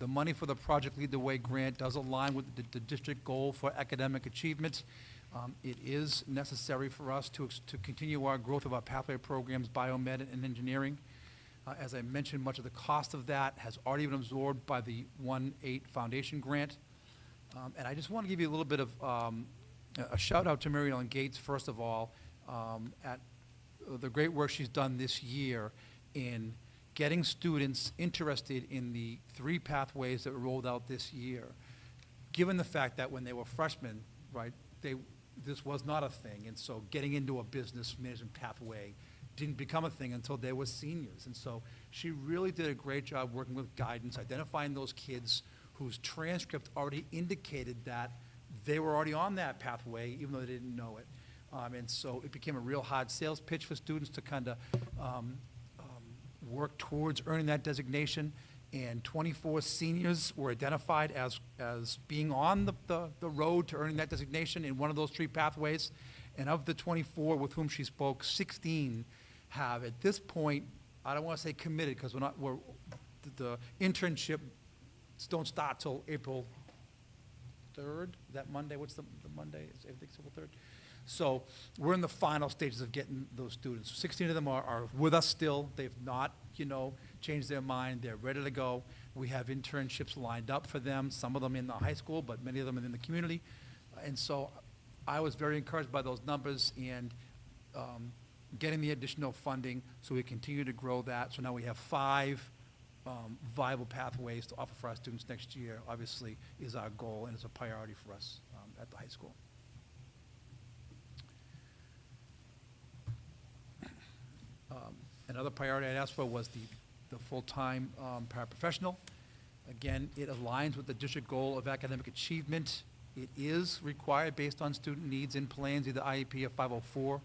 money for the Project Lead the Way grant does align with the district goal for academic achievement. It is necessary for us to continue our growth of our pathway programs, biomed and engineering. As I mentioned, much of the cost of that has already been absorbed by the 1-8 Foundation grant. And I just want to give you a little bit of a shout out to Mary Ellen Gates, first of all, at the great work she's done this year in getting students interested in the 3 pathways that were rolled out this year, given the fact that when they were freshmen, right, this was not a thing, and so getting into a business management pathway didn't become a thing until they were seniors. And so she really did a great job working with guidance, identifying those kids whose transcript already indicated that they were already on that pathway, even though they didn't know it. And so it became a real hard sales pitch for students to kind of work towards earning that designation. And 24 seniors were identified as being on the road to earning that designation in one of those 3 pathways. And of the 24 with whom she spoke, 16 have, at this point, I don't want to say committed, because the internships don't start till April 3rd, that Monday, what's the Monday, is everything's April 3rd? So we're in the final stages of getting those students. 16 of them are with us still. They've not, changed their mind. They're ready to go. We have internships lined up for them, some of them in the high school, but many of them in the community. And so I was very encouraged by those numbers and getting the additional funding so we continue to grow that. So now we have 5 viable pathways to offer for our students next year, obviously, is our goal and is a priority for us at the high school. Another priority I asked for was the full-time paraprofessional. Again, it aligns with the district goal of academic achievement. It is required based on student needs in plans, either IEP or 504.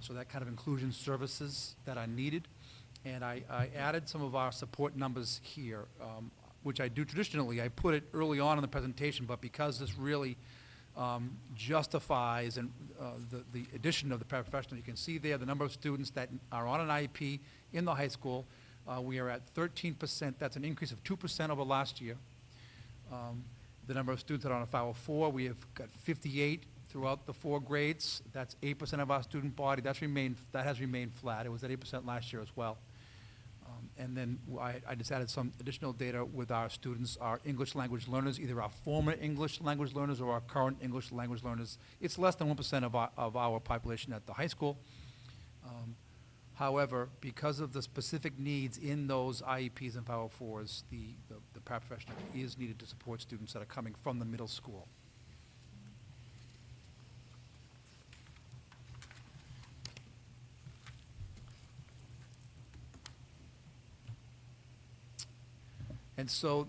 So that kind of inclusion services that are needed. And I added some of our support numbers here, which I do traditionally. I put it early on in the presentation, but because this really justifies the addition of the paraprofessional, you can see there the number of students that are on an IEP in the high school. We are at 13%. That's an increase of 2% over last year. The number of students that are on a 504, we have got 58 throughout the 4 grades. That's 8% of our student body. That has remained flat. It was at 8% last year as well. And then I just added some additional data with our students, our English language learners, either our former English language learners or our current English language learners. It's less than 1% of our population at the high school. However, because of the specific needs in those IEPs and 504s, the paraprofessional is needed to support students that are coming from the middle school. And so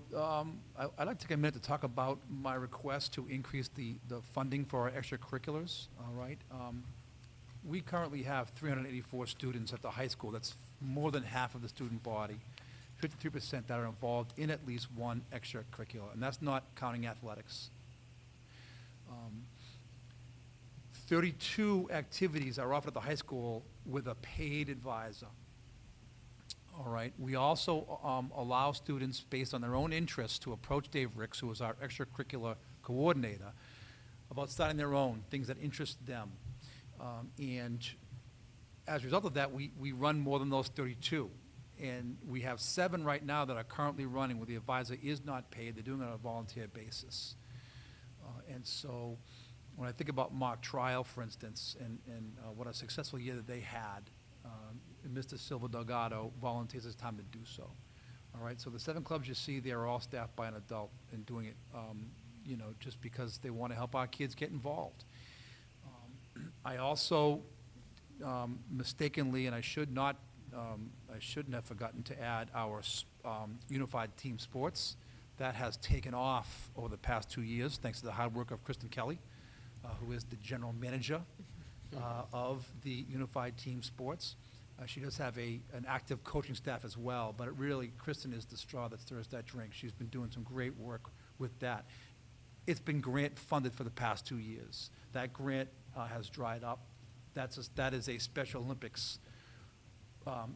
I'd like to take a minute to talk about my request to increase the funding for our extracurriculars, all right? We currently have 384 students at the high school. That's more than half of the student body, 53% that are involved in at least one extracurricular, and that's not counting athletics. 32 activities are offered at the high school with a paid advisor. All right. We also allow students, based on their own interests, to approach Dave Ricks, who is our extracurricular coordinator, about starting their own, things that interest them. And as a result of that, we run more than those 32. And we have 7 right now that are currently running where the advisor is not paid. They're doing it on a volunteer basis. And so when I think about mock trial, for instance, and what a successful year that they had, Mr. Silva Delgado volunteers his time to do so. All right, so the 7 clubs you see there are all staffed by an adult and doing it, just because they want to help our kids get involved. I also mistakenly, and I shouldn't have forgotten to add our unified team sports. That has taken off over the past 2 years, thanks to the hard work of Kristen Kelly, who is the general manager of the unified team sports. She does have an active coaching staff as well, but Kristen is the straw that stirs that drink. She's been doing some great work with that. It's been grant funded for the past 2 years. That grant has dried up. That is a Special Olympics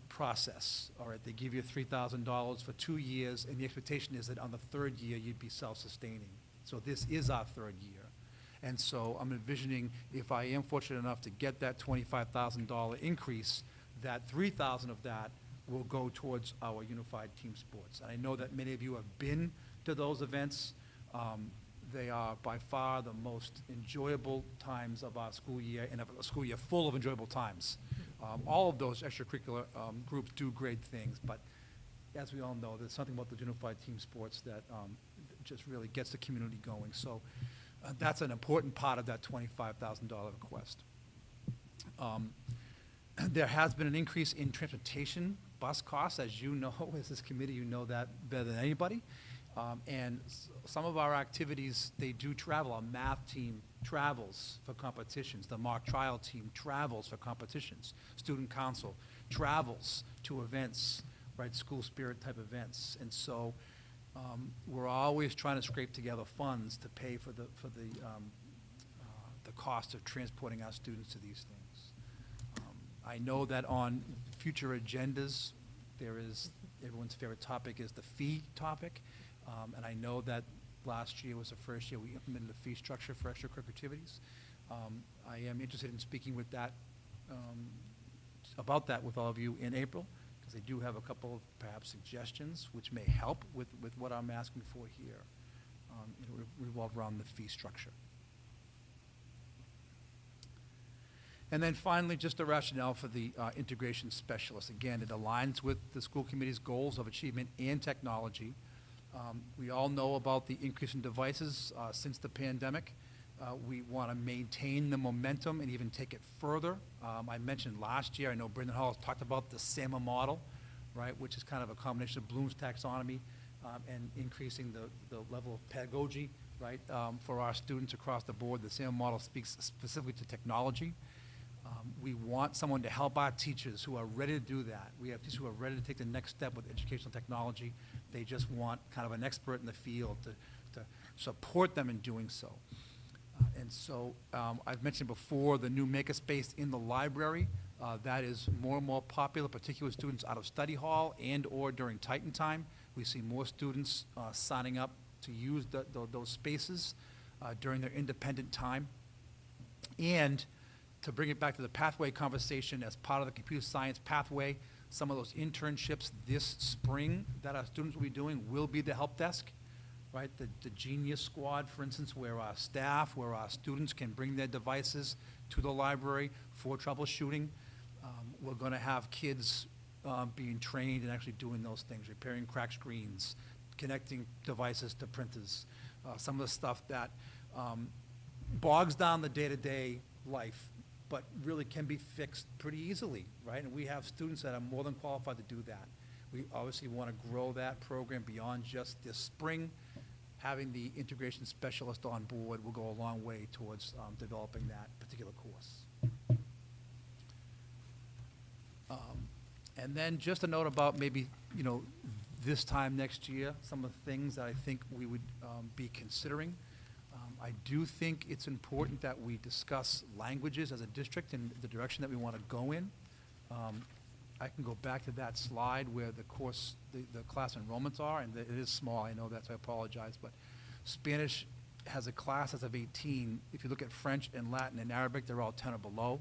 process. All right, they give you $3,000 for 2 years, and the expectation is that on the 3rd year you'd be self-sustaining. So this is our 3rd year. And so I'm envisioning, if I am fortunate enough to get that $25,000 increase, that $3,000 of that will go towards our unified team sports. And I know that many of you have been to those events. They are by far the most enjoyable times of our school year, and a school year full of enjoyable times. All of those extracurricular groups do great things, but as we all know, there's something about the unified team sports that just really gets the community going. So that's an important part of that $25,000 request. There has been an increase in transportation bus costs, as you know, as this committee, you know that better than anybody. And some of our activities, they do travel. Our math team travels for competitions. The mock trial team travels for competitions. Student council travels to events, right, school spirit type events. And so we're always trying to scrape together funds to pay for the cost of transporting our students to these things. I know that on future agendas, there is, everyone's favorite topic is the fee topic. And I know that last year was the first year we implemented a fee structure for extracurricular activities. I am interested in speaking with that, about that with all of you in April, because I do have a couple of perhaps suggestions which may help with what I'm asking for here. It revolve around the fee structure. And then finally, just the rationale for the integration specialist. Again, it aligns with the school committee's goals of achievement and technology. We all know about the increase in devices since the pandemic. We want to maintain the momentum and even take it further. I mentioned last year, I know Brendan Hall has talked about the SAMA model, right, which is kind of a combination of Bloom's taxonomy and increasing the level of pedagogy, right, for our students across the board. The SAMA model speaks specifically to technology. We want someone to help our teachers who are ready to do that. We have teachers who are ready to take the next step with educational technology. They just want kind of an expert in the field to support them in doing so. And so I've mentioned before the new makerspace in the library. That is more and more popular, particularly with students out of study hall and or during Titan time. We see more students signing up to use those spaces during their independent time. And to bring it back to the pathway conversation, as part of the computer science pathway, some of those internships this spring that our students will be doing will be the help desk, right? The Genius Squad, for instance, where our staff, where our students can bring their devices to the library for troubleshooting. We're going to have kids being trained and actually doing those things, repairing cracked screens, connecting devices to printers, some of the stuff that bogs down the day-to-day life, but really can be fixed pretty easily, right? And we have students that are more than qualified to do that. We obviously want to grow that program beyond just this spring. Having the integration specialist on board will go a long way towards developing that particular course. And then just a note about maybe, this time next year, some of the things that I think we would be considering. I do think it's important that we discuss languages as a district and the direction that we want to go in. I can go back to that slide where the class enrollments are, and it is small, I know that, so I apologize, but Spanish has a class as of 18. If you look at French and Latin and Arabic, they're all 10 or below.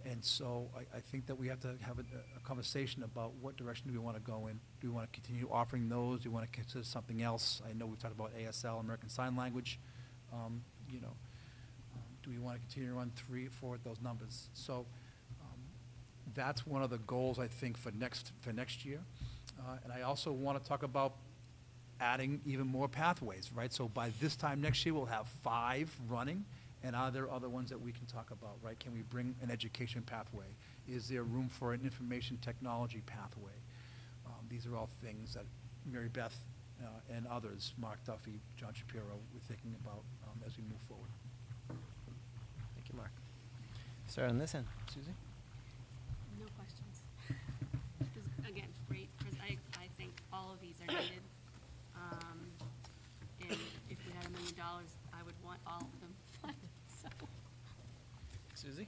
And so I think that we have to have a conversation about what direction do we want to go in. Do we want to continue offering those? Do we want to consider something else? I know we've talked about ASL, American Sign Language. Do we want to continue to run 3 or 4 of those numbers? So that's one of the goals, I think, for next year. And I also want to talk about adding even more pathways, right? So by this time next year, we'll have 5 running. And are there other ones that we can talk about, right? Can we bring an education pathway? Is there room for an information technology pathway? These are all things that Mary Beth and others, Mark Duffy, John Shapiro, we're thinking about as we move forward. Thank you, Mark. Start on this end. Susie? No questions. Again, great, because I think all of these are needed. And if we had $1 million, I would want all of them funded, so. Susie?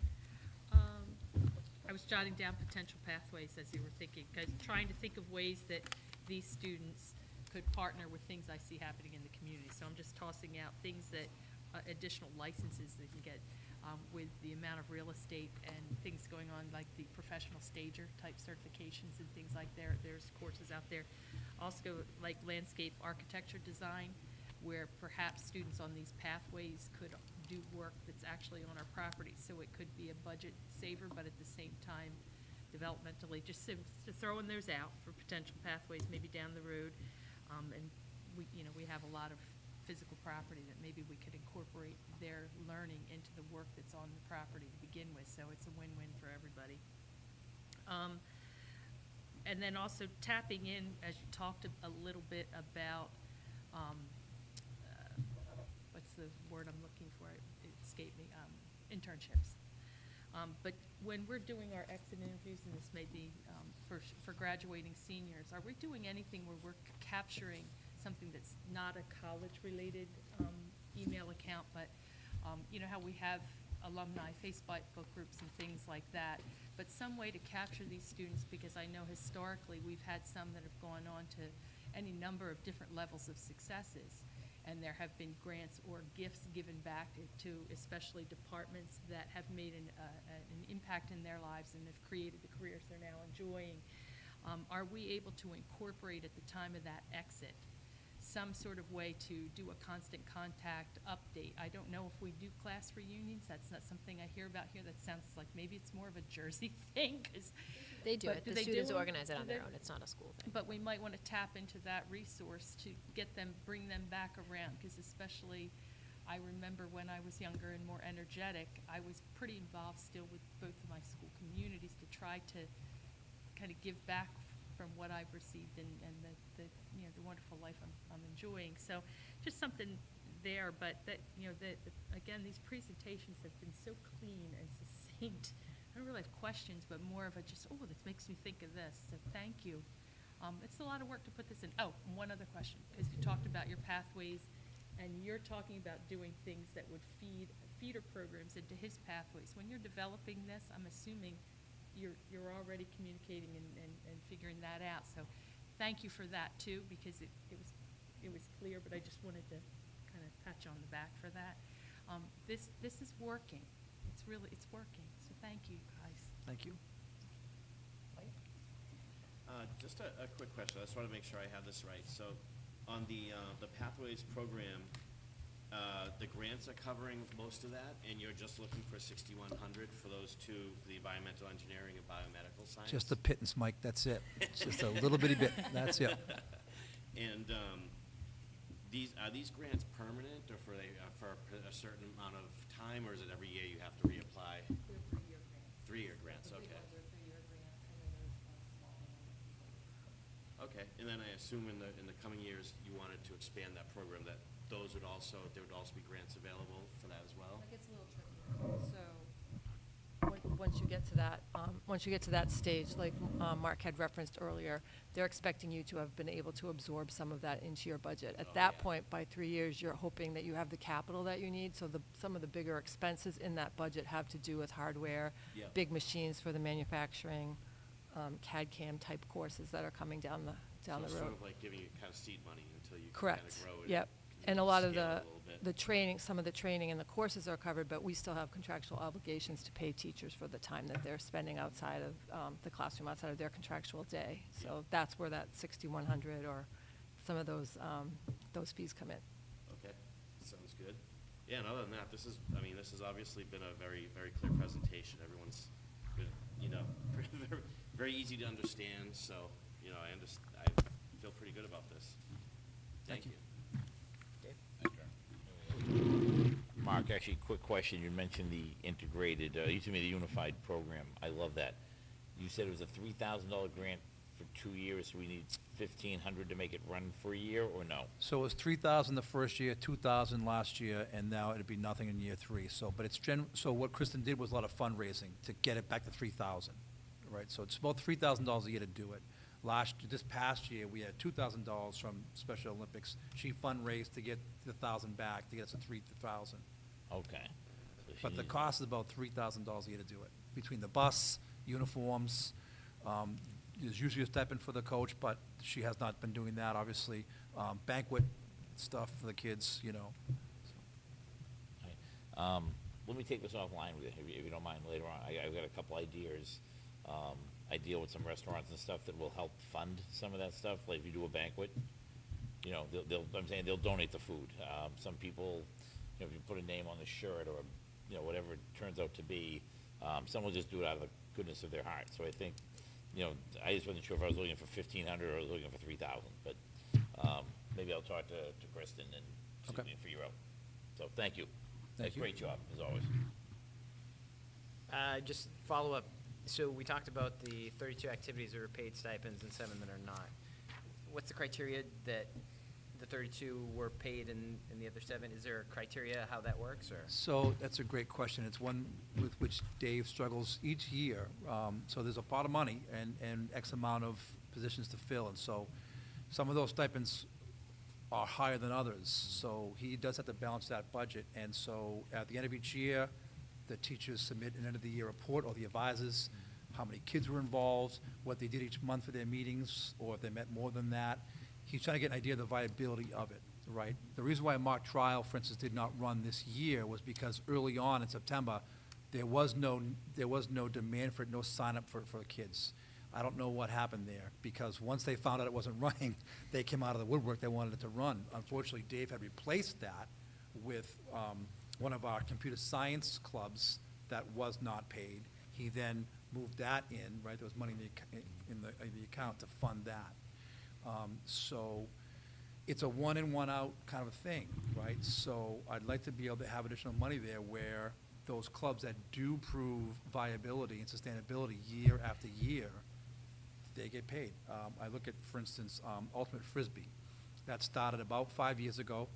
I was jotting down potential pathways as you were thinking, because trying to think of ways that these students could partner with things I see happening in the community. So I'm just tossing out things that, additional licenses they can get with the amount of real estate and things going on, like the professional stager type certifications and things like there's courses out there. Also, like landscape architecture design, where perhaps students on these pathways could do work that's actually on our property. So it could be a budget saver, but at the same time developmentally, just throwing those out for potential pathways maybe down the road. And we have a lot of physical property that maybe we could incorporate their learning into the work that's on the property to begin with, so it's a win-win for everybody. And then also tapping in, as you talked a little bit about, what's the word I'm looking for? It escaped me, internships. But when we're doing our exit interviews, and this may be for graduating seniors, are we doing anything where we're capturing something that's not a college-related email account, but you know how we have alumni Facebook groups and things like that, but some way to capture these students, because I know historically we've had some that have gone on to any number of different levels of successes, and there have been grants or gifts given back to especially departments that have made an impact in their lives and have created the careers they're now enjoying. Are we able to incorporate at the time of that exit some sort of way to do a constant contact update? I don't know if we do class reunions. That's not something I hear about here. That sounds like maybe it's more of a Jersey thing, 'cause They do but it. do The they do students them? organize it Do on their they? own. It's not a school thing. But we might want to tap into that resource to get them, bring them back around, because especially, I remember when I was younger and more energetic, I was pretty involved still with both of my school communities to try to kind of give back from what I've received and the wonderful life I'm enjoying. So just something there, but that, again, these presentations have been so clean and succinct. I don't really have questions, but more of a just, oh, this makes me think of this, so thank you. It's a lot of work to put this in. Oh, one other question, because you talked about your pathways, and you're talking about doing things that would feed feeder programs into his pathways. When you're developing this, I'm assuming you're already communicating and figuring that out. So thank you for that too, because it was clear, but I just wanted to kind of pat you on the back for that. This is working. It's working. So thank you, guys. Thank you. Just a quick question. I just want to make sure I have this right. So on the Pathways program, the grants are covering most of that, and you're just looking for 6,100 for those two, the environmental engineering and biomedical science? Just a pittance, Mike, that's it. Just a little bitty bit, that's it. And are these grants permanent, or for a certain amount of time, or is it every year you have to reapply? They're 3-year grants. 3-year grants, The big okay. ones are 3-year grants, and then there's a small one. Okay, and then I assume in the coming years, you wanted to expand that program, that there would also be grants available for that as well? It gets a little trickier. So, once you get to that stage, like Mark had referenced earlier, they're expecting you to have been able to absorb some of that into your budget. At that point, by 3 years, you're hoping that you have the capital that you need, so some of the bigger expenses in that budget have to do with hardware, Yeah. big machines for the manufacturing, CAD/CAM type courses that are coming down the So road. it's sort of like giving you kind of seed money until you can kind Correct, of grow it. yep. And a lot of scale it the, a little bit. the training, some of the training and the courses are covered, but we still have contractual obligations to pay teachers for the time that they're spending outside of the classroom, outside of their contractual day. So that's where that 6,100 or some of those fees come in. Okay, sounds good. Yeah, and other than that, this has obviously been a very, very clear presentation. Everyone's been, very, very easy to understand, so, I feel pretty good about this. Thank you. Mark, actually, quick question. You mentioned the integrated, you told me the unified program. I love that. You said it was a $3,000 grant for 2 years, so we need 1,500 to make it run for a year, or no? So it was 3,000 the first year, 2,000 last year, and now it'd be nothing in year 3. So, but so what Kristen did was a lot of fundraising to get it back to 3,000, right? So it's about $3,000 a year to do it. This past year, we had $2,000 from Special Olympics. She fundraised to get the 1,000 back, to get us to 3,000. Okay. So But she the needs- cost is about $3,000 a year to do it, between the bus, uniforms. There's usually a stipend for the coach, but she has not been doing that, obviously. Banquet stuff for the kids, Right. Let me take this offline with you, if you don't mind, later on. I've got a couple ideas. I deal with some restaurants and stuff that will help fund some of that stuff, like if you do a banquet. They'll donate the food. Some people, if you put a name on the shirt or, whatever it turns out to be, some will just do it out of the goodness of their heart. So I think, you know, I just wasn't sure if I was looking for 1,500 or I was looking for 3,000, but maybe I'll talk to Kristen and see if we can figure out. So thank you. Thank you. Great job, as always. Just follow up. So we talked about the 32 activities that are paid stipends and 7 that are not. What's the criteria that the 32 were paid and the other 7? Is there a criteria how that works, or? So that's a great question. It's one with which Dave struggles each year. So there's a pot of money and X amount of positions to fill, and so some of those stipends are higher than others. So he does have to balance that budget, and so at the end of each year, the teachers submit an end-of-the-year report, or the advisors, how many kids were involved, what they did each month for their meetings, or if they met more than that. He's trying to get an idea of the viability of it, right? The reason why mock trial, for instance, did not run this year was because early on in September, there was no demand for it, no sign-up for the kids. I don't know what happened there, because once they found out it wasn't running, they came out of the woodwork, they wanted it to run. Unfortunately, Dave had replaced that with one of our computer science clubs that was not paid. He then moved that in, right, there was money in the account to fund that. So it's a one in, one out kind of a thing, right? So I'd like to be able to have additional money there where those clubs that do prove viability and sustainability year after year, they get paid. I look at, for instance, Ultimate Frisbee. That started about 5 years ago.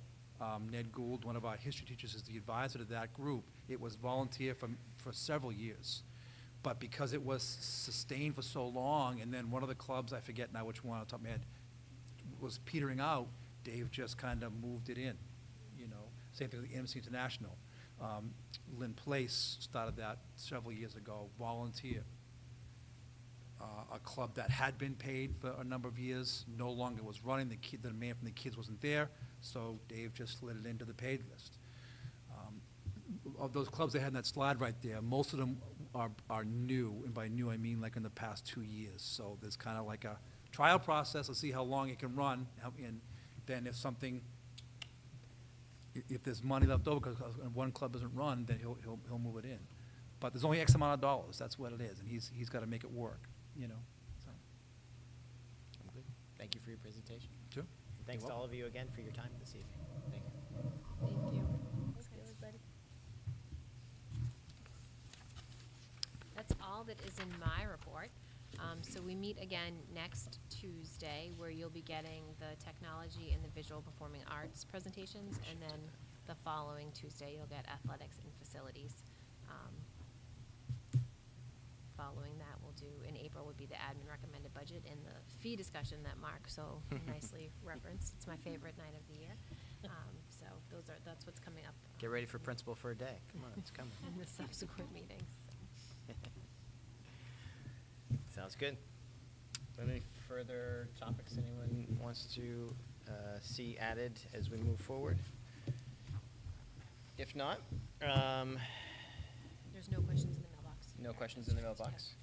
Ned Gould, one of our history teachers, is the advisor to that group. It was volunteer for several years. But because it was sustained for so long, and then one of the clubs, I forget now which one off the top of my head, was petering out, Dave just kind of moved it in, you know. Same thing with the MC International. Lynn Place started that several years ago, volunteer. A club that had been paid for a number of years no longer was running. The demand from the kids wasn't there, so Dave just slid it into the paid list. Of those clubs they had in that slide right there, most of them are new, and by new I mean like in the past 2 years. So there's kind of like a trial process to see how long it can run, and then if there's money left over because one club doesn't run, then he'll move it in. But there's only X amount of dollars. That's what it is, and he's got to make it work, you know. So. I'm good. Thank you for your presentation. Sure. And thanks to all of you again for your time this evening. Thank you. Thank you. Thank you, everybody. That's all that is in my report. So we meet again next Tuesday, where you'll be getting the technology and the visual performing arts presentations, and then the following Tuesday, you'll get athletics and facilities. Following that, we'll do, in April would be the admin recommended budget and the fee discussion that Mark so nicely referenced. It's my favorite night of the year. So that's what's coming up. Get ready for principal for a day. Come on, it's coming. In the subsequent meetings. Sounds good. Any further topics anyone wants to see added as we move forward? If not, There's no questions in the mailbox. no questions in the mailbox.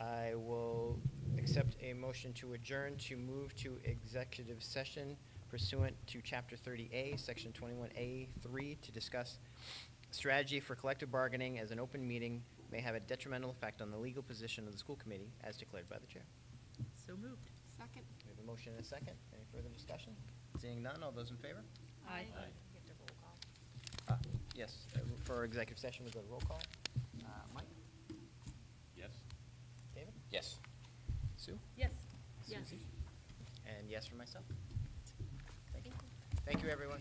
I will accept a motion to adjourn to move to executive session pursuant to Chapter 30A, Section 21A3, to discuss strategy for collective bargaining as an open meeting may have a detrimental effect on the legal position of the school committee as declared by the chair. So moved. Second. We have a motion and a second. Any further discussion? Seeing none, all those in favor? Aye. You have to roll call. Yes, for executive session, we go to roll call. Mike? Yes. David? Yes. Sue? Yes. Susie? And yes for myself. Thank you. Thank you, everyone.